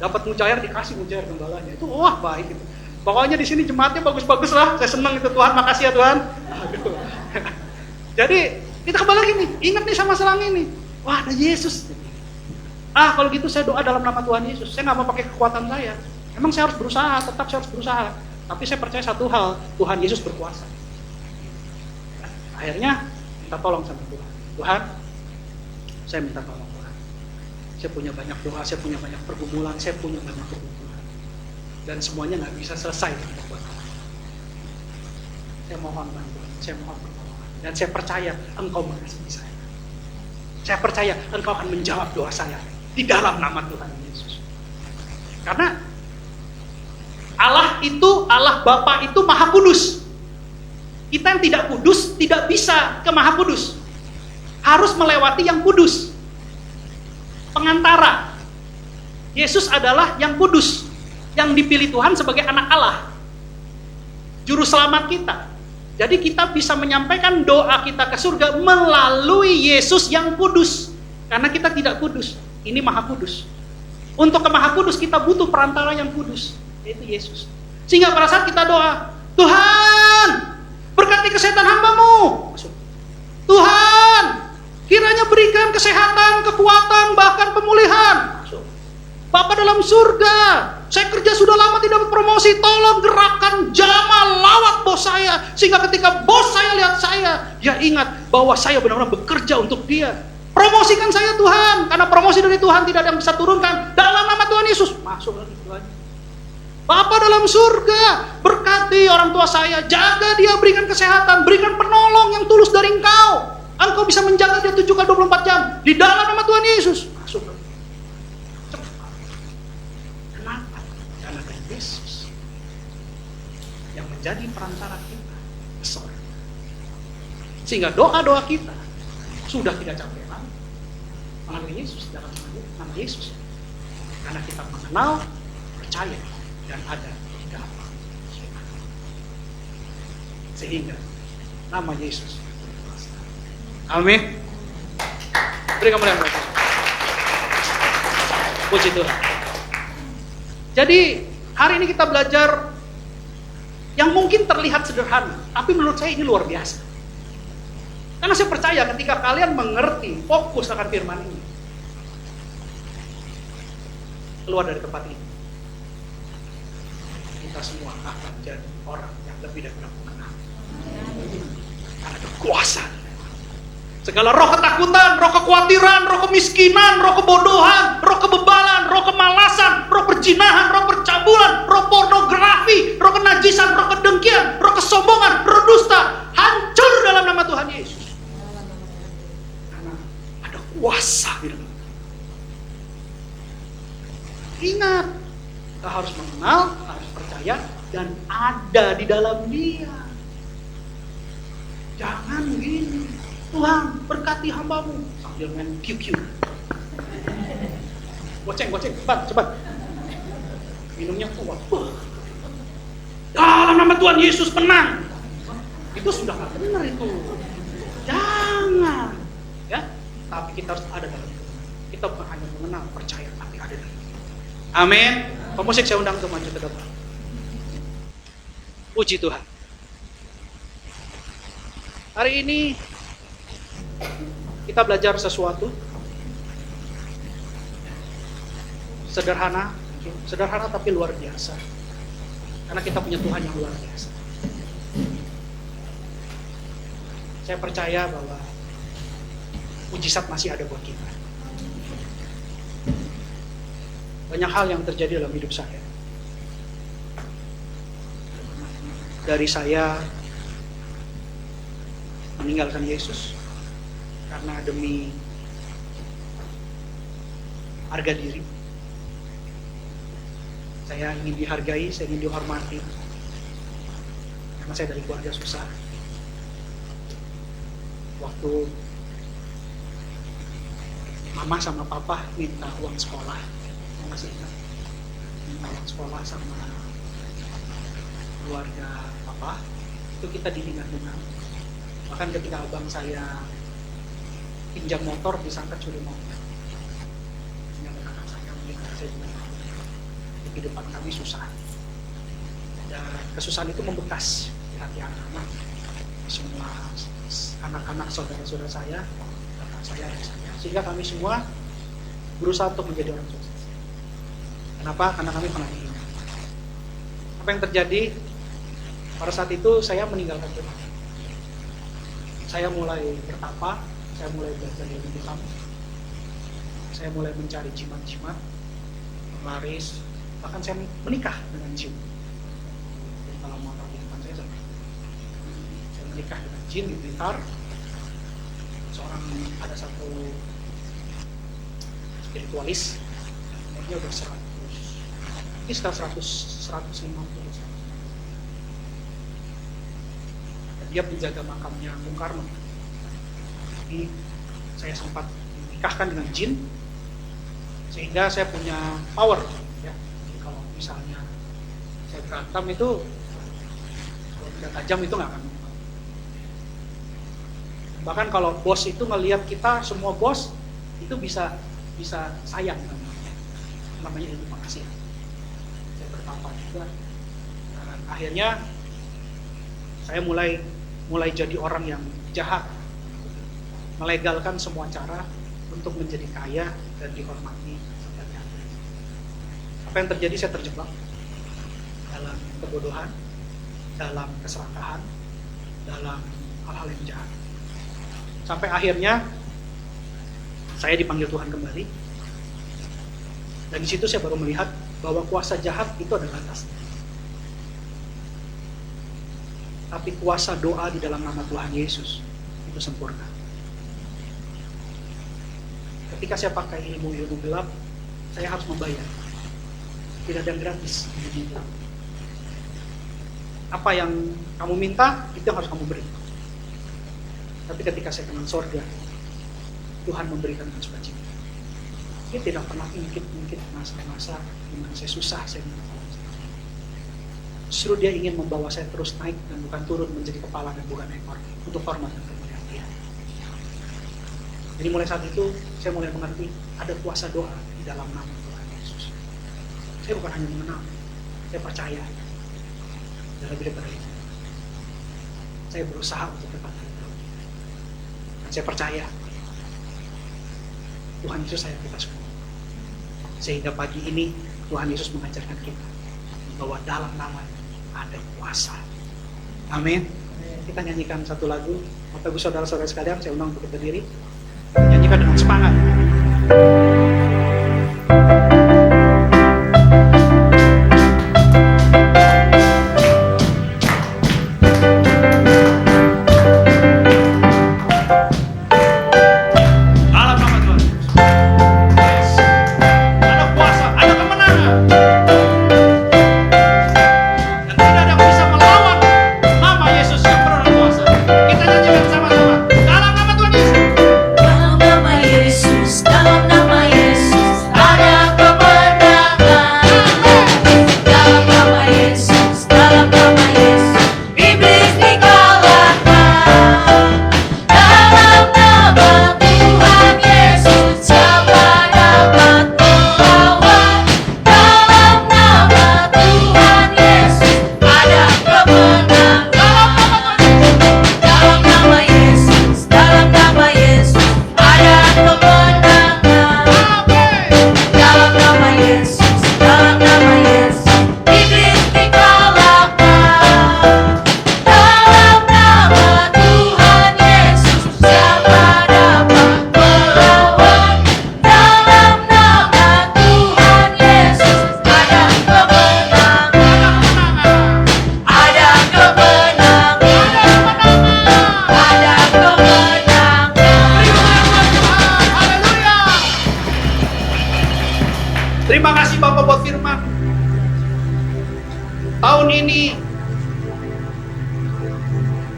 Dapat mujair dikasih mujair gembalanya. Itu wah baik itu. Pokoknya di sini jemaatnya bagus-bagus lah. Saya senang itu Tuhan, makasih ya Tuhan. Aduh. Jadi kita kembali lagi nih, ingat nih sama selang ini. Wah ada Yesus. Kalau gitu saya doa dalam nama Tuhan Yesus. Saya nggak mau pakai kekuatan saya. Emang saya harus berusaha, tetap saya harus berusaha. Tapi saya percaya satu hal, Tuhan Yesus berkuasa. Akhirnya minta tolong sama Tuhan. Tuhan, saya minta tolong Tuhan. Saya punya banyak doa, saya punya banyak pergumulan, saya punya banyak kebutuhan. Dan semuanya nggak bisa selesai buat Tuhan. Saya mohon bantuan, saya mohon pertolongan. Dan saya percaya Engkau mengasihi saya. Saya percaya Engkau akan menjawab doa saya di dalam nama Tuhan Yesus. Karena Allah itu, Allah Bapa itu Maha Kudus. Kita yang tidak kudus tidak bisa ke Maha Kudus. Harus melewati yang kudus. Pengantara. Yesus adalah yang kudus, yang dipilih Tuhan sebagai anak Allah. Juru selamat kita. Jadi kita bisa menyampaikan doa kita ke surga melalui Yesus yang kudus. Karena kita tidak kudus. Ini Maha Kudus. Untuk ke Maha Kudus kita butuh perantara yang kudus, yaitu Yesus. Sehingga pada saat kita doa, Tuhan, berkati kesehatan hamba-Mu. Tuhan, kiranya berikan kesehatan, kekuatan, bahkan pemulihan. Bapa dalam surga, saya kerja sudah lama tidak berpromosi, tolong gerakkan jama lawat bos saya. Sehingga ketika bos saya lihat saya, dia ingat bahwa saya benar-benar bekerja untuk dia. Promosikan saya Tuhan, karena promosi dari Tuhan tidak ada yang bisa turunkan. Dalam nama Tuhan Yesus, masuk lagi Tuhan. Bapa dalam surga, berkati orang tua saya, jaga dia, berikan kesehatan, berikan penolong yang tulus dari Engkau. Engkau bisa menjaga dia 7x24 jam. Di dalam nama Tuhan Yesus, masuk lagi. Cepat. Kenapa? Karena ada Yesus yang menjadi perantara kita ke surga. Sehingga doa-doa kita sudah tidak capek lagi. Melalui Yesus, dalam nama Yesus. Karena kita mengenal, percaya, dan ada di dalam. Sehingga nama Yesus berkuasa. Amin. Beri kemuliaan buat Tuhan. Puji Tuhan. Jadi hari ini kita belajar yang mungkin terlihat sederhana, tapi menurut saya ini luar biasa. Karena saya percaya ketika kalian mengerti, fokus akan firman ini, keluar dari tempat ini, kita semua akan jadi orang yang lebih dari mengenal. Karena ada kuasa. Segala roh ketakutan, roh kekhawatiran, roh kemiskinan, roh kebodohan, roh kebebalan, roh kemalasan, roh perjinahan, roh percabulan, roh pornografi, roh kenajisan, roh kedengkian, roh kesombongan, roh dusta, hancur dalam nama Tuhan Yesus. Kuasa di dalam. Ingat, kita harus mengenal, harus percaya, dan ada di dalam Dia. Jangan gini, Tuhan berkati hamba-Mu sambil main QQ. Goceng, cepat. Minumnya kuat. Dalam nama Tuhan Yesus menang. Itu sudah nggak benar itu. Jangan. Ya, tapi kita harus ada dalam Tuhan. Kita bukan hanya mengenal, percaya, tapi ada dalam Tuhan. Amin. Pemusik saya undang untuk maju ke depan. Puji Tuhan. Hari ini kita belajar sesuatu sederhana tapi luar biasa. Karena kita punya Tuhan yang luar biasa. Saya percaya bahwa mujizat masih ada buat kita. Banyak hal yang terjadi dalam hidup saya. Dari saya meninggalkan Yesus karena demi harga diri. Saya ingin dihargai, saya ingin dihormati. Karena saya dari keluarga susah. Waktu mama sama papa minta uang sekolah, saya masih ingat, minta uang sekolah sama keluarga papa, itu kita dihingar-hingar. Bahkan ketika abang saya pinjam motor, disangka curi motor. Yang kakak saya menikah, saya juga kehidupan kami susah. Dan kesusahan itu membekas di hati anak-anak. Semua anak-anak saudara-saudara saya, kakak saya, dan saya. Sehingga kami semua berusaha untuk menjadi orang sukses. Kenapa? Karena kami pernah dihina. Apa yang terjadi? Pada saat itu saya meninggalkan Tuhan. Saya mulai bertapa, saya mulai belajar ilmu hitam. Saya mulai mencari jimat-jimat, penglaris, bahkan saya menikah dengan jin. Jadi kalau mau tahu kehidupan saya menikah dengan jin di Blitar. Ada satu spiritualis, umurnya udah 100, ini sekitar 150. Dia penjaga makamnya Bung Karno. Jadi saya sempat menikahkan dengan jin, sehingga saya punya power. Ya. Jadi kalau misalnya saya berantem itu, kalau tidak tajam itu nggak akan. Bahkan kalau bos itu ngelihat kita, semua bos itu bisa sayang, namanya ilmu pengasihan. Saya bertapa juga, dan akhirnya saya mulai jadi orang yang jahat, melegalkan semua cara untuk menjadi kaya dan dihormati sebagai atlet. Apa yang terjadi? Saya terjebak dalam kebodohan, dalam keserakahan, dalam hal-hal yang jahat. Sampai akhirnya saya dipanggil Tuhan kembali, dan di situ saya baru melihat bahwa kuasa jahat itu ada batasnya. Tapi kuasa doa di dalam nama Tuhan Yesus itu sempurna. Ketika saya pakai ilmu-ilmu gelap, saya harus membayar. Tidak ada yang gratis di ilmu gelap. Apa yang kamu minta, itu yang harus kamu beri. Tapi ketika saya kenal sorga, Tuhan memberikan dengan sukacita. Dia tidak pernah ingkit masa-masa di mana saya susah, saya minta tolong. Justru dia ingin membawa saya terus naik dan bukan turun menjadi kepala dan bukan ekor, untuk hormat dan kemuliaan dia. Jadi mulai saat itu saya mulai mengerti ada kuasa doa di dalam nama Tuhan Yesus. Saya bukan hanya mengenal, saya percaya. Dan lebih daripada itu, saya berusaha untuk dekat dengan Tuhan. Dan saya percaya Tuhan Yesus sayang kita semua. Sehingga pagi ini Tuhan Yesus mengajarkan kita bahwa dalam nama ada kuasa. Amin. Kita nyanyikan satu lagu. Bapak Ibu saudara-saudara sekalian, saya undang untuk berdiri. Kita nyanyikan dengan semangat. Dalam nama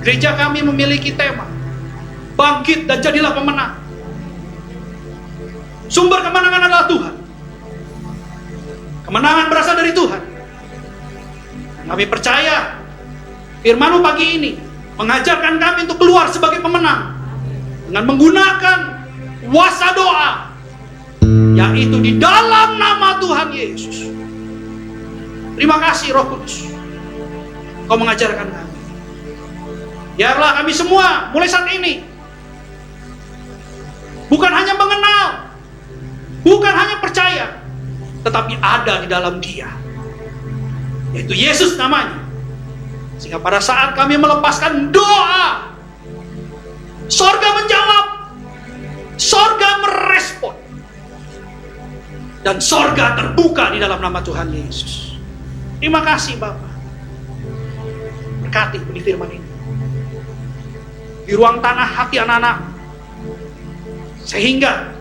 Gereja kami memiliki tema, bangkit dan jadilah pemenang. Sumber kemenangan adalah Tuhan. Kemenangan berasal dari Tuhan. Kami percaya firman-Mu pagi ini mengajarkan kami untuk keluar sebagai pemenang dengan menggunakan kuasa doa, yaitu di dalam nama Tuhan Yesus. Terima kasih Roh Kudus, Kau mengajarkan kami. Biarlah kami semua mulai saat ini bukan hanya mengenal, bukan hanya percaya, tetapi ada di dalam Dia, yaitu Yesus namanya. Sehingga pada saat kami melepaskan doa, sorga menjawab, sorga merespon, dan sorga terbuka di dalam nama Tuhan Yesus. Terima kasih Bapa. Berkati benih firman ini di ruang tanah hati anak-anak, sehingga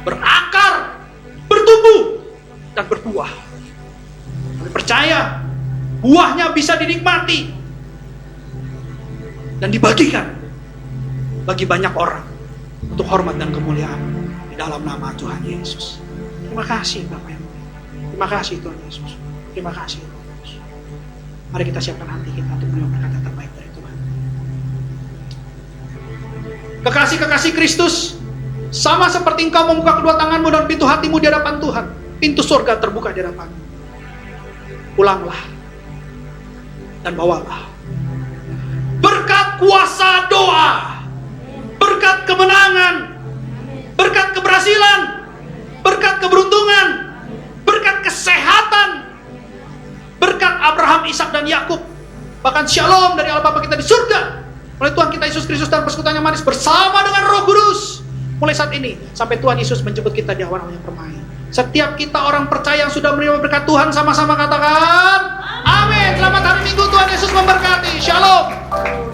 berakar, bertumbuh, dan berbuah. Kami percaya buahnya bisa dinikmati dan dibagikan bagi banyak orang untuk hormat dan kemuliaan di dalam nama Tuhan Yesus. Terima kasih Bapak yang mulia. Terima kasih Tuhan Yesus. Terima kasih Tuhan Yesus. Mari kita siapkan hati kita untuk menerima berkat yang terbaik dari Tuhan. Kekasih-kekasih Kristus, sama seperti engkau membuka kedua tanganmu dan pintu hatimu di hadapan Tuhan, pintu surga terbuka di hadapanmu. Pulanglah dan bawalah berkat kuasa doa, berkat kemenangan, berkat keberhasilan, berkat keberuntungan, berkat kesehatan, berkat Abraham, Ishak, dan Yakub, bahkan shalom dari Allah Bapa kita di surga oleh Tuhan kita Yesus Kristus dan persekutuan yang manis bersama dengan Roh Kudus mulai saat ini sampai Tuhan Yesus menjemput kita di awan-awan yang permai. Setiap kita orang percaya yang sudah menerima berkat Tuhan sama-sama katakan amin. Selamat hari Minggu, Tuhan Yesus memberkati. Shalom.